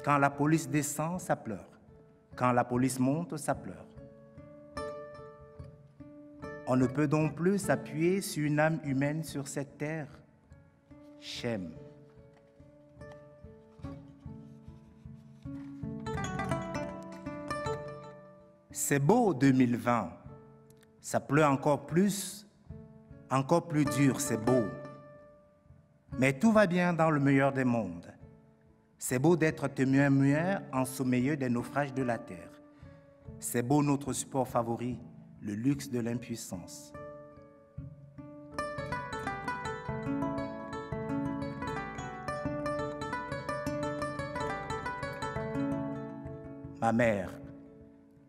Quand la police descend, ça pleure. Quand la police monte, ça pleure. On ne peut donc plus s'appuyer sur une âme humaine sur cette terre. Shem. C'est beau 2020. Ça pleut encore plus dur, c'est beau. Mais tout va bien dans le meilleur des mondes. C'est beau d'être témoin ensommeilleux des naufrages de la terre. C'est beau notre support favori, le luxe de l'impuissance. Ma mère,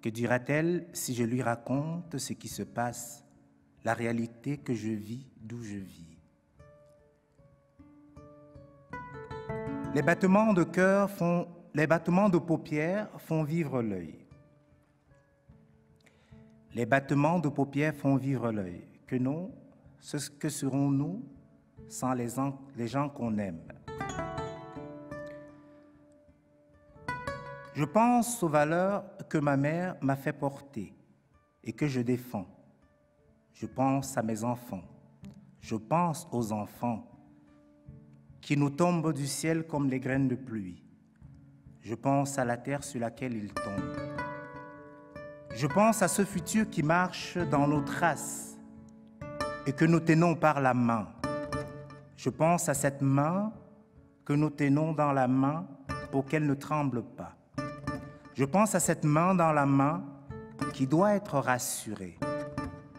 que dira-t-elle si je lui raconte ce qui se passe, la réalité que je vis d'où je vis? Les battements de cœur les battements de paupières font vivre l'œil. Les battements de paupières font vivre l'œil. Que serons-nous sans les gens qu'on aime? Je pense aux valeurs que ma mère m'a fait porter et que je défends. Je pense à mes enfants. Je pense aux enfants qui nous tombent du ciel comme les graines de pluie. Je pense à la terre sur laquelle ils tombent. Je pense à ce futur qui marche dans nos traces et que nous tenons par la main. Je pense à cette main que nous tenons dans la main pour qu'elle ne tremble pas. Je pense à cette main dans la main qui doit être rassurée.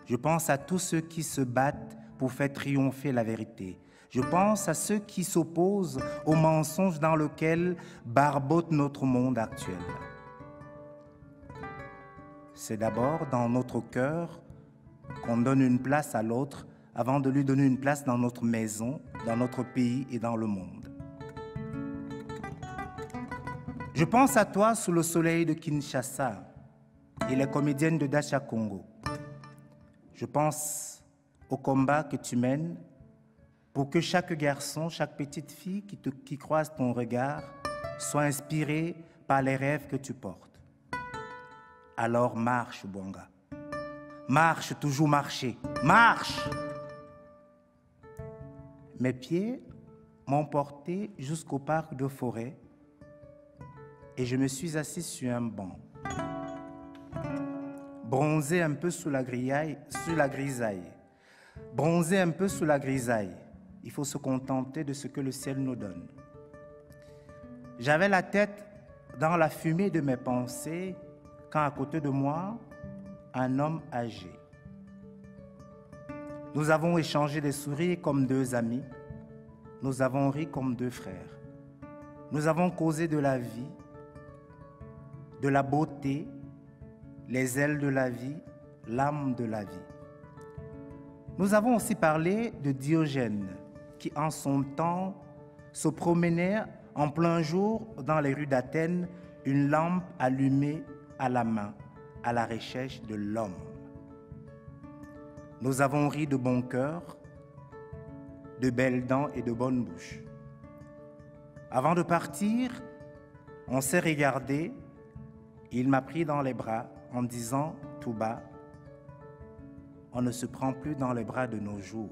Je pense à tous ceux qui se battent pour faire triompher la vérité. Je pense à ceux qui s'opposent au mensonge dans lequel barbote notre monde actuel. C'est d'abord dans notre cœur qu'on donne une place à l'autre avant de lui donner une place dans notre maison, dans notre pays et dans le monde. Je pense à toi sous le soleil de Kinshasa et les comédiennes de Dacha Congo. Je pense au combat que tu mènes pour que chaque garçon, chaque petite fille qui croise ton regard soit inspiré par les rêves que tu portes. Alors marche, Bwanga. Marche, toujours marcher. Marche! Mes pieds m'ont porté jusqu'au parc de forêt et je me suis assis sur un banc. Bronzé un peu sous la grisaille. Bronzé un peu sous la grisaille. Il faut se contenter de ce que le ciel nous donne. J'avais la tête dans la fumée de mes pensées quand à côté de moi, un homme âgé. Nous avons échangé des sourires comme 2 amis. Nous avons ri comme 2 frères. Nous avons causé de la vie, de la beauté, les ailes de la vie, l'âme de la vie. Nous avons aussi parlé de Diogène, qui en son temps se promenait en plein jour dans les rues d'Athènes, une lampe allumée à la main, à la recherche de l'homme. Nous avons ri de bon cœur, de belles dents et de bonnes bouches. Avant de partir, on s'est regardé, il m'a pris dans les bras en disant tout bas, on ne se prend plus dans les bras de nos jours.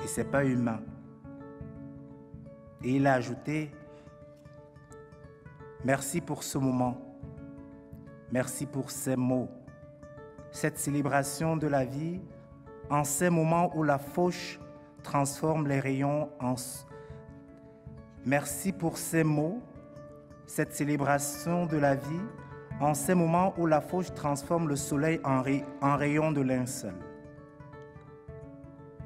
Et c'est pas humain. Et il a ajouté, merci pour ce moment, merci pour ces mots, cette célébration de la vie, en ces moments où la fauche transforme les rayons en... Merci pour ces mots, cette célébration de la vie, en ces moments où la fauche transforme le soleil en rayon de linceul.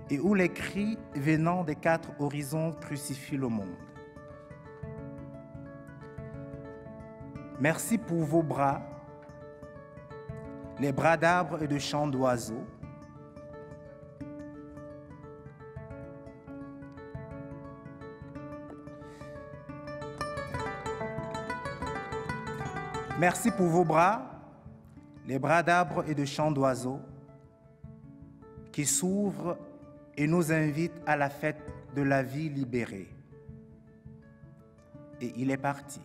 et où les cris venant des 4 horizons crucifient le monde. Merci pour vos bras, les bras d'arbres et de chants d'oiseaux. Merci pour vos bras, les bras d'arbres et de chants d'oiseaux qui s'ouvrent et nous invitent à la fête de la vie libérée. Et il est parti.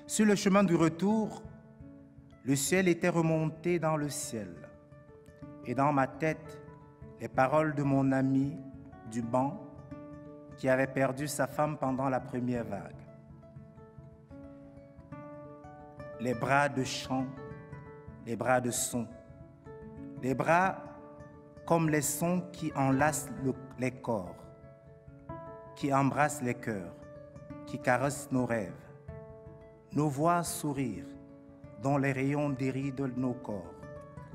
Sur le chemin du retour, le ciel était remonté dans le ciel. Et dans ma tête, les paroles de mon ami du banc qui avait perdu sa femme pendant la première vague. Les bras de chant, les bras de son, les bras comme les sons qui enlacent les corps, qui embrassent les cœurs, qui caressent nos rêves, nos voix sourire, dont les rayons dérident nos corps,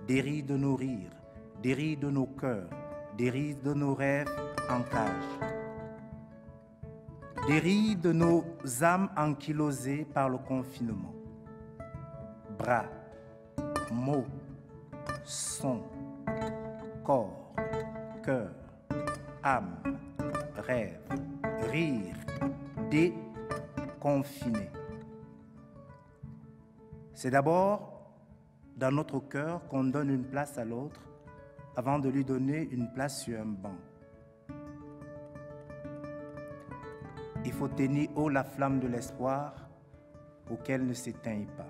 dérident nos rires, dérident nos cœurs, dérident nos rêves en cage, dérident nos âmes ankylosées par le confinement. Bras, mots, sons, corps, cœur, âme, rêve, rire, déconfiné. C'est d'abord dans notre cœur qu'on donne une place à l'autre avant de lui donner une place sur un banc. Il faut tenir haut la flamme de l'espoir pour qu'elle ne s'éteigne pas.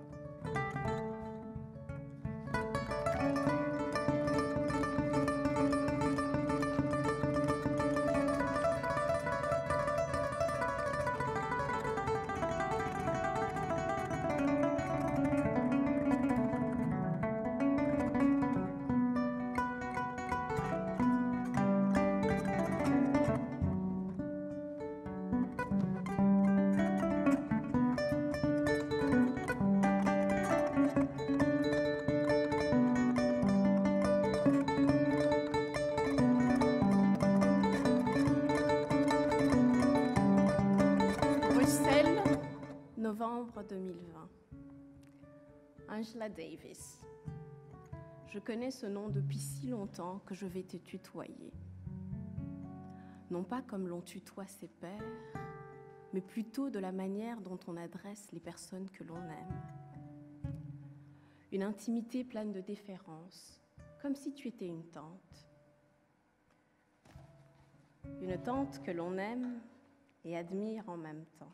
Novembre 2020. Angela Davis. Je connais ce nom depuis si longtemps que je vais te tutoyer. Non pas comme l'on tutoie ses pairs, mais plutôt de la manière dont on adresse les personnes que l'on aime. Une intimité pleine de déférence, comme si tu étais une tante. Une tante que l'on aime et admire en même temps.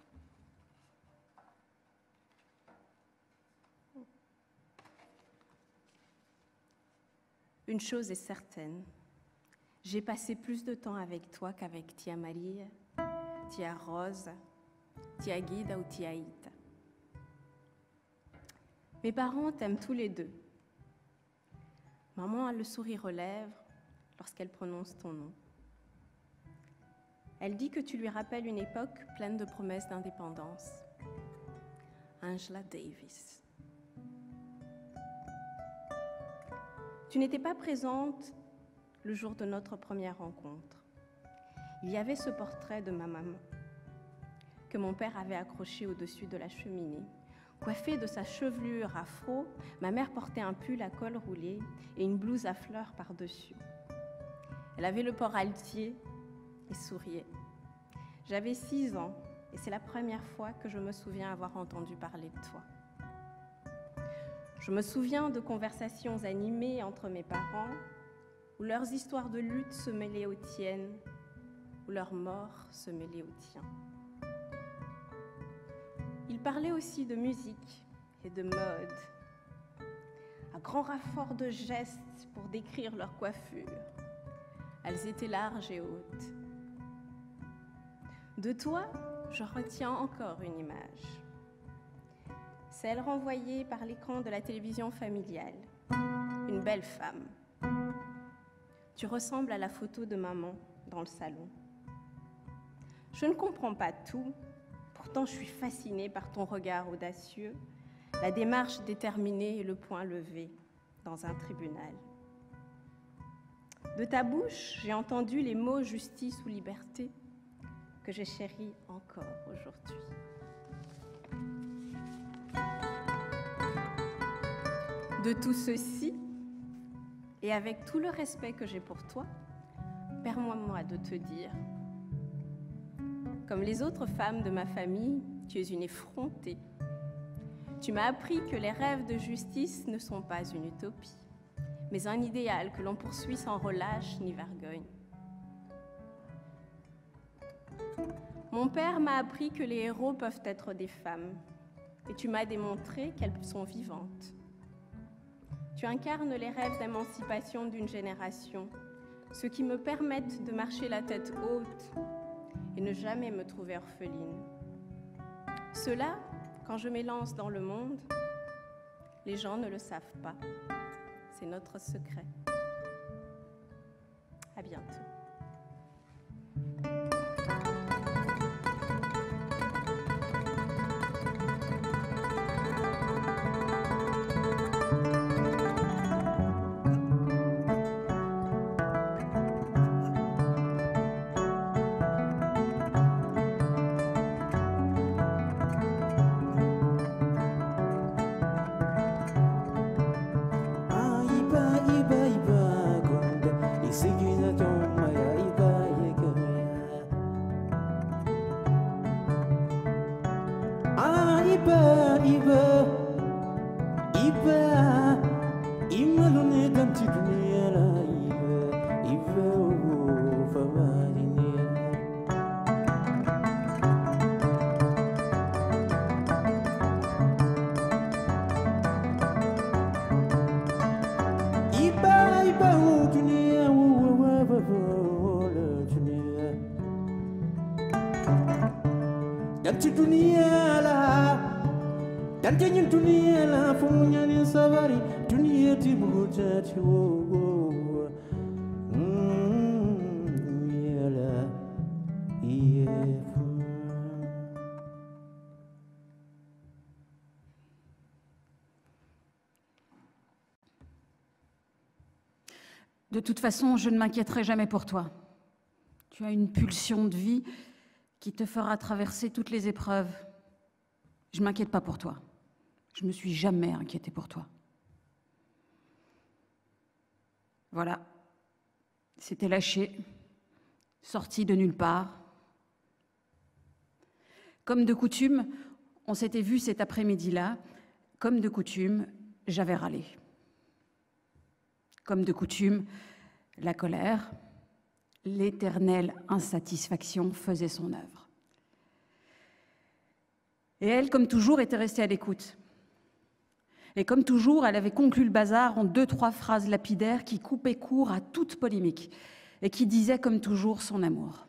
Une chose est certaine, j'ai passé plus de temps avec toi qu'avec Tia Maria, Tia Rosa, Tia Guida ou Tia Ita. Mes parents t'aiment tous les deux. Maman a le sourire aux lèvres lorsqu'elle prononce ton nom. Elle dit que tu lui rappelles une époque pleine de promesses d'indépendance. Angela Davis. Tu n'étais pas présente le jour de notre première rencontre. Il y avait ce portrait de ma maman que mon père avait accroché au-dessus de la cheminée. Coiffée de sa chevelure afro, ma mère portait un pull à col roulé et une blouse à fleurs par-dessus. Elle avait le port altier et souriait. J'avais 6 ans et c'est la première fois que je me souviens avoir entendu parler de toi. Je me souviens de conversations animées entre mes parents où leurs histoires de lutte se mêlaient aux tiennes, où leurs morts se mêlaient aux tiens. Ils parlaient aussi de musique et de mode, à grand renfort de gestes pour décrire leur coiffure. Elles étaient larges et hautes. De toi, je retiens encore une image. Celle renvoyée par l'écran de la télévision familiale. Une belle femme. Tu ressembles à la photo de maman dans le salon. Je ne comprends pas tout, pourtant je suis fascinée par ton regard audacieux, la démarche déterminée et le poing levé dans un tribunal. De ta bouche, j'ai entendu les mots justice ou liberté que j'ai chéris encore aujourd'hui. De tout ceci, et avec tout le respect que j'ai pour toi, permets-moi de te dire, comme les autres femmes de ma famille, tu es une effrontée. Tu m'as appris que les rêves de justice ne sont pas une utopie, mais un idéal que l'on poursuit sans relâche ni vergogne. Mon père m'a appris que les héros peuvent être des femmes, et tu m'as démontré qu'elles sont vivantes. Tu incarnes les rêves d'émancipation d'une génération, ceux qui me permettent de marcher la tête haute et ne jamais me trouver orpheline. Cela, quand je m'élance dans le monde, les gens ne le savent pas. C'est notre secret. À bientôt. De toute façon, je ne m'inquiéterai jamais pour toi. Tu as une pulsion de vie qui te fera traverser toutes les épreuves. Je ne m'inquiète pas pour toi. Je ne me suis jamais inquiétée pour toi. Voilà. C'était lâché, sorti de nulle part. Comme de coutume, on s'était vu cet après-midi-là. Comme de coutume, j'avais râlé. Comme de coutume, la colère, l'éternelle insatisfaction faisait son œuvre. Et elle, comme toujours, était restée à l'écoute. Et comme toujours, elle avait conclu le bazar en 2-3 phrases lapidaires qui coupaient court à toute polémique et qui disaient, comme toujours, son amour.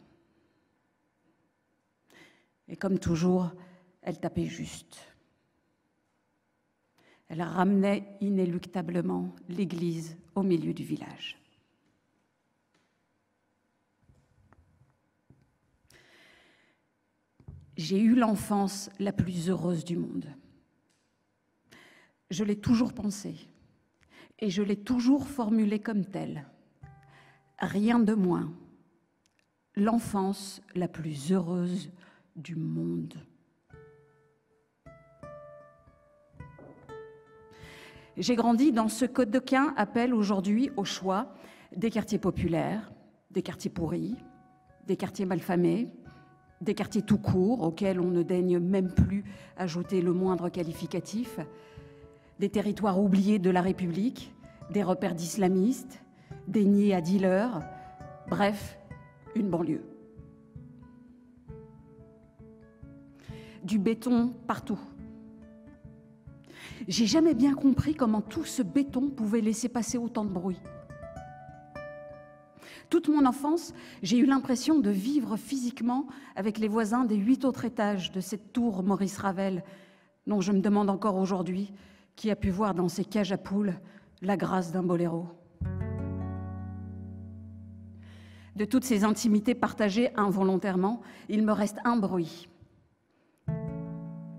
Et comme toujours, elle tapait juste. Elle ramenait inéluctablement l'église au milieu du village. J'ai eu l'enfance la plus heureuse du monde. Je l'ai toujours pensée et je l'ai toujours formulée comme telle. Rien de moins. L'enfance la plus heureuse du monde. J'ai grandi dans ce que d'aucuns appellent aujourd'hui, au choix, des quartiers populaires, des quartiers pourris, des quartiers malfamés, des quartiers tout court auxquels on ne daigne même plus ajouter le moindre qualificatif, des territoires oubliés de la République, des repères d'islamistes, des nids à dealers, bref, une banlieue. Du béton partout. J'ai jamais bien compris comment tout ce béton pouvait laisser passer autant de bruit. Toute mon enfance, j'ai eu l'impression de vivre physiquement avec les voisins des 8 autres étages de cette tour Maurice Ravel, dont je me demande encore aujourd'hui qui a pu voir dans ces cages à poules la grâce d'un boléro. De toutes ces intimités partagées involontairement, il me reste un bruit.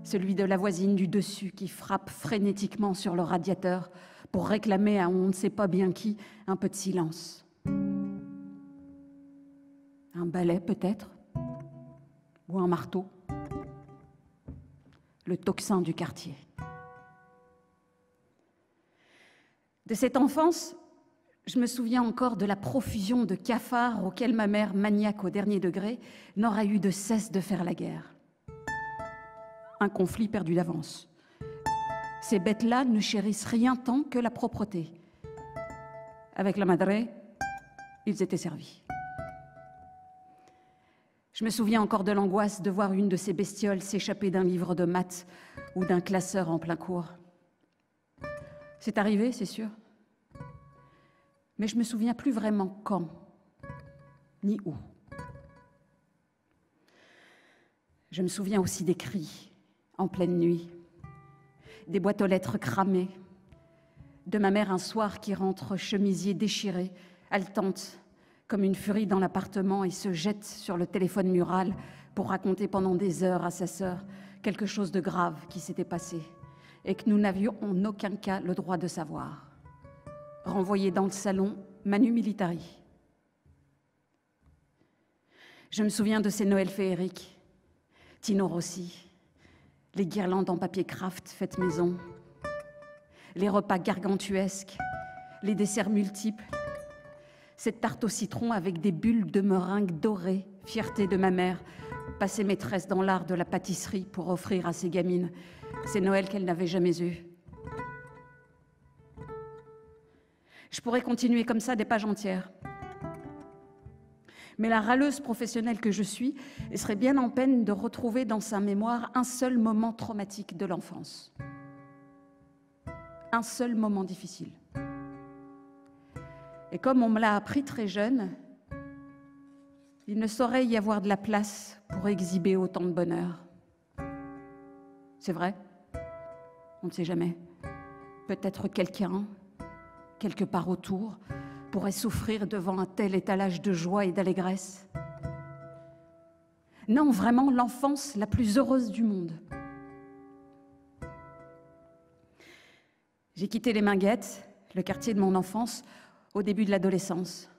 celui de la voisine du dessus qui frappe frénétiquement sur le radiateur pour réclamer à on ne sait pas bien qui un peu de silence. Un balai peut-être, ou un marteau, le tocsin du quartier. De cette enfance, je me souviens encore de la profusion de cafards auxquels ma mère, maniaque au dernier degré, n'aura eu de cesse de faire la guerre. Un conflit perdu d'avance. Ces bêtes-là ne chérissent rien tant que la propreté. Avec la madre, ils étaient servis. Je me souviens encore de l'angoisse de voir une de ces bestioles s'échapper d'un livre de maths ou d'un classeur en plein cours. C'est arrivé, c'est sûr. Mais je ne me souviens plus vraiment quand, ni où. Je me souviens aussi des cris en pleine nuit, des boîtes aux lettres cramées, de ma mère un soir qui rentre chemisier déchiré, haletante, comme une furie dans l'appartement et se jette sur le téléphone mural pour raconter pendant des heures à sa sœur quelque chose de grave qui s'était passé et que nous n'avions en aucun cas le droit de savoir. Renvoyé dans le salon, Manu Militari. Je me souviens de ces Noëls féeriques, Tino Rossi, les guirlandes en papier craft faites maison, les repas gargantuesques, les desserts multiples, cette tarte au citron avec des bulles de meringue dorées, fierté de ma mère, passée maîtresse dans l'art de la pâtisserie pour offrir à ses gamines ces Noëls qu'elle n'avait jamais eus. Je pourrais continuer comme ça des pages entières. Mais la râleuse professionnelle que je suis serait bien en peine de retrouver dans sa mémoire un seul moment traumatique de l'enfance. Un seul moment difficile. Et comme on me l'a appris très jeune, il ne saurait y avoir de la place pour exhiber autant de bonheur. C'est vrai, on ne sait jamais. Peut-être quelqu'un, quelque part autour, pourrait souffrir devant un tel étalage de joie et d'allégresse. Non, vraiment, l'enfance la plus heureuse du monde. J'ai quitté les Minguettes, le quartier de mon enfance, au début de l'adolescence.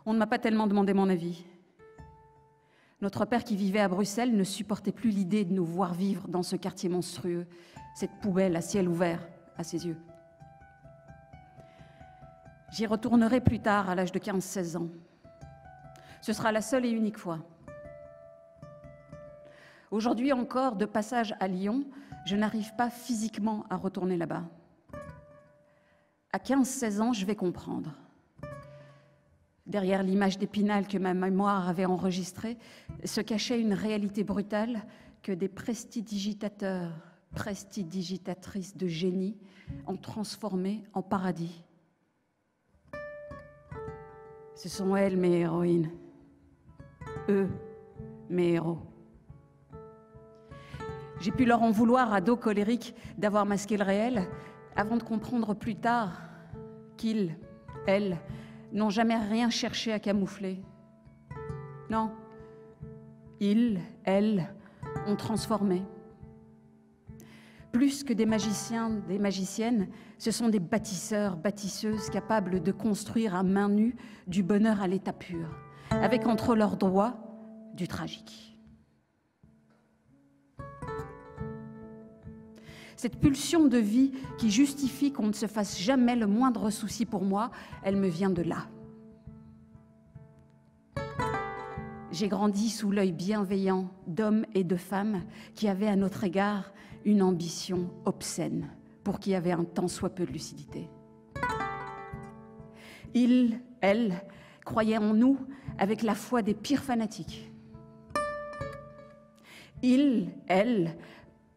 On ne m'a pas tellement demandé mon avis. Notre père, qui vivait à Bruxelles, ne supportait plus l'idée de nous voir vivre dans ce quartier monstrueux, cette poubelle à ciel ouvert à ses yeux. J'y retournerai plus tard, à l'âge de 15-16 ans. Ce sera la seule et unique fois. Aujourd'hui encore, de passage à Lyon, je n'arrive pas physiquement à retourner là-bas. À 15-16 ans, je vais comprendre. Derrière l'image d'Épinal que ma mémoire avait enregistrée, se cachait une réalité brutale que des prestidigitateurs, prestidigitatrices de génie ont transformée en paradis. Ce sont elles mes héroïnes, eux mes héros. J'ai pu leur en vouloir à dos colérique d'avoir masqué le réel avant de comprendre plus tard qu'ils, elles, n'ont jamais rien cherché à camoufler. Non, ils, elles, ont transformé. Plus que des magiciens, des magiciennes, ce sont des bâtisseurs, bâtisseuses capables de construire à main nue du bonheur à l'état pur, avec entre leurs doigts du tragique. Cette pulsion de vie qui justifie qu'on ne se fasse jamais le moindre souci pour moi, elle me vient de là. J'ai grandi sous l'œil bienveillant d'hommes et de femmes qui avaient à notre égard une ambition obscène, pour qui avait un tant soit peu de lucidité. Ils, elles, croyaient en nous avec la foi des pires fanatiques. Ils, elles,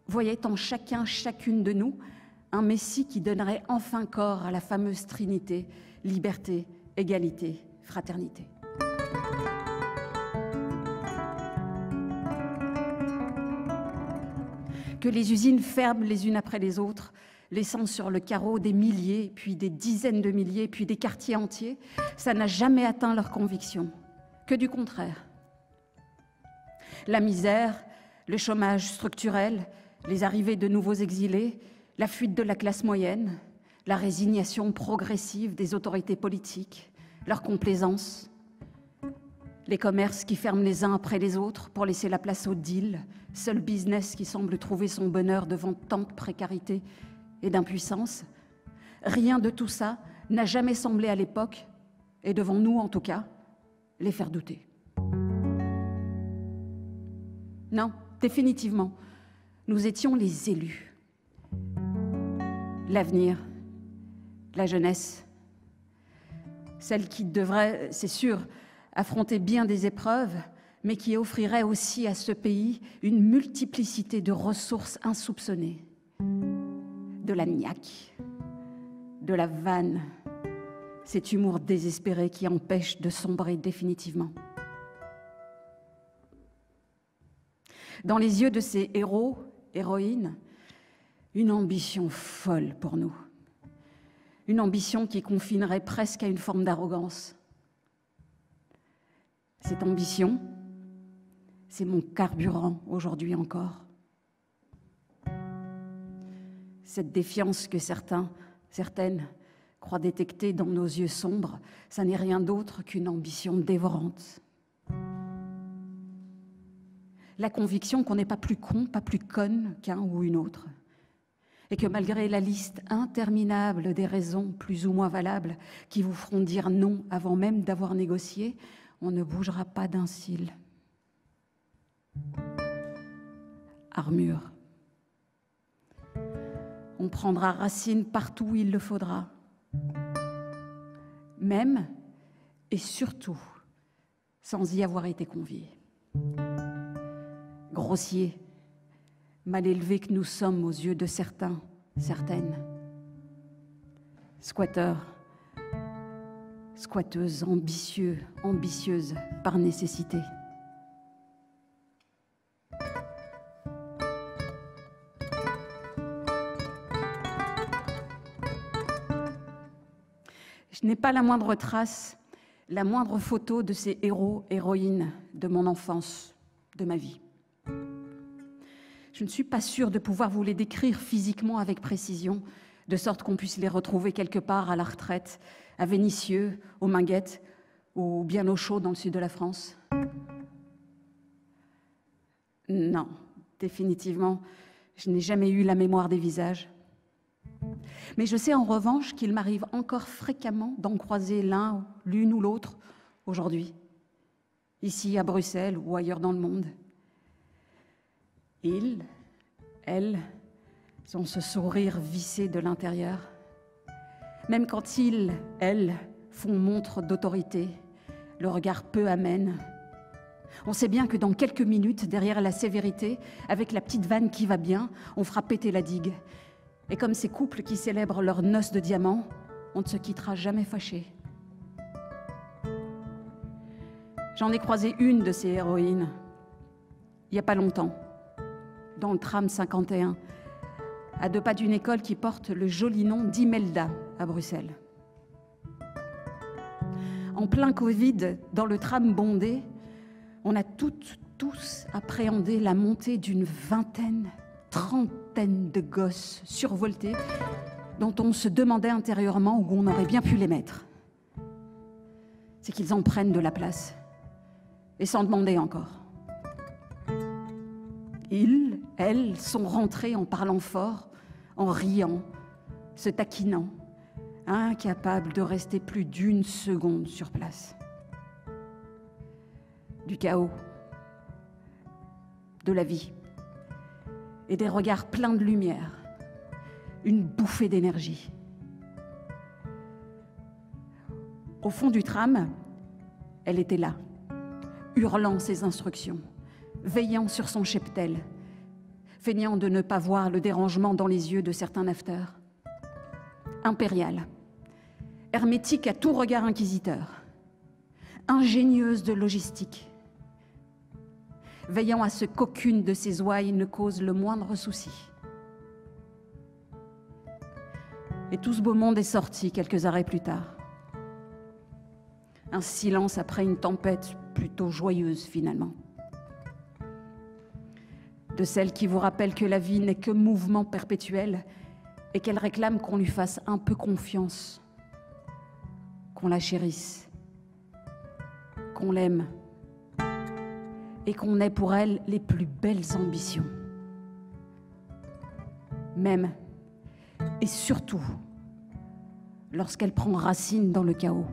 voyaient en chacun, chacune de nous, un Messie qui donnerait enfin corps à la fameuse Trinité, liberté, égalité, fraternité. Que les usines ferment les unes après les autres, laissant sur le carreau des milliers, puis des dizaines de milliers, puis des quartiers entiers, ça n'a jamais atteint leur conviction, que du contraire. La misère, le chômage structurel, les arrivées de nouveaux exilés, la fuite de la classe moyenne, la résignation progressive des autorités politiques, leur complaisance, les commerces qui ferment les uns après les autres pour laisser la place au deal, seul business qui semble trouver son bonheur devant tant de précarité et d'impuissance. Rien de tout ça n'a jamais semblé à l'époque, et devant nous en tout cas, les faire douter. Non, définitivement, nous étions les élus. L'avenir, la jeunesse, celle qui devrait, c'est sûr, affronter bien des épreuves, mais qui offrirait aussi à ce pays une multiplicité de ressources insoupçonnées. De la niaque, de la vanne, cet humour désespéré qui empêche de sombrer définitivement. Dans les yeux de ces héros, héroïnes, une ambition folle pour nous. Une ambition qui confinerait presque à une forme d'arrogance. Cette ambition, c'est mon carburant aujourd'hui encore. Cette défiance que certaines croient détecter dans nos yeux sombres, ça n'est rien d'autre qu'une ambition dévorante. La conviction qu'on n'est pas plus con, pas plus conne qu'un ou une autre. Et que malgré la liste interminable des raisons plus ou moins valables qui vous feront dire non avant même d'avoir négocié, on ne bougera pas d'un cil. Armure. On prendra racine partout où il le faudra. Même et surtout sans y avoir été conviés. Grossiers, mal élevés que nous sommes aux yeux de certains, certaines. Squatteurs, squatteuses, ambitieux, ambitieuses par nécessité. Je n'ai pas la moindre trace, la moindre photo de ces héros, héroïnes de mon enfance, de ma vie. Je ne suis pas sûre de pouvoir vous les décrire physiquement avec précision, de sorte qu'on puisse les retrouver quelque part à la retraite, à Vénissieux, aux Minguettes, ou bien au chaud dans le sud de la France. Non, définitivement, je n'ai jamais eu la mémoire des visages. Mais je sais en revanche qu'il m'arrive encore fréquemment d'en croiser l'une ou l'autre aujourd'hui, ici à Bruxelles ou ailleurs dans le monde. Ils, elles, ont ce sourire vissé de l'intérieur. Même quand ils, elles, font montre d'autorité, le regard peu amène. On sait bien que dans quelques minutes, derrière la sévérité, avec la petite vanne qui va bien, on fera péter la digue. Et comme ces couples qui célèbrent leurs noces de diamants, on ne se quittera jamais fâché. J'en ai croisé une de ces héroïnes, il n'y a pas longtemps, dans le tram 51, à 2 pas d'une école qui porte le joli nom d'Imelda à Bruxelles. En plein Covid, dans le tram bondé, on a tous appréhendé la montée d'une vingtaine, trentaine de gosses survoltés dont on se demandait intérieurement où on aurait bien pu les mettre. C'est qu'ils en prennent de la place, et sans demander encore. Ils, elles, sont rentrés en parlant fort, en riant, se taquinant, incapables de rester plus d'1 seconde sur place. Du chaos, de la vie, et des regards pleins de lumière, une bouffée d'énergie. Au fond du tram, elle était là, hurlant ses instructions, veillant sur son cheptel, feignant de ne pas voir le dérangement dans les yeux de certains nafteurs. Impériale, hermétique à tout regard inquisiteur, ingénieuse de logistique, veillant à ce qu'aucune de ses ouailles ne cause le moindre souci. Et tout ce beau monde est sorti quelques arrêts plus tard. Un silence après une tempête plutôt joyeuse finalement. de celle qui vous rappelle que la vie n'est que mouvement perpétuel et qu'elle réclame qu'on lui fasse un peu confiance, qu'on la chérisse, qu'on l'aime et qu'on ait pour elle les plus belles ambitions. Même et surtout lorsqu'elle prend racine dans le chaos.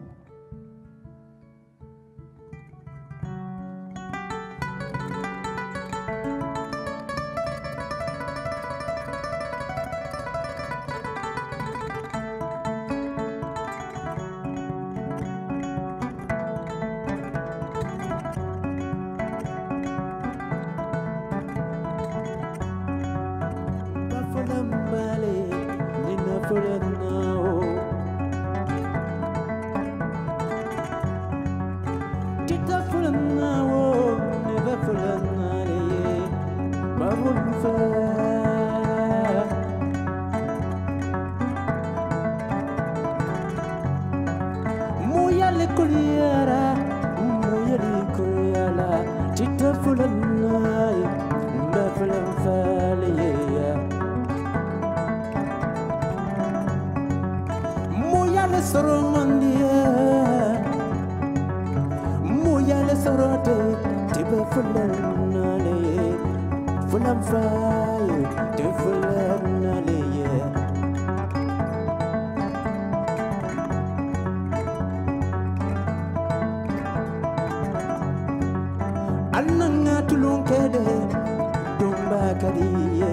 Dunia,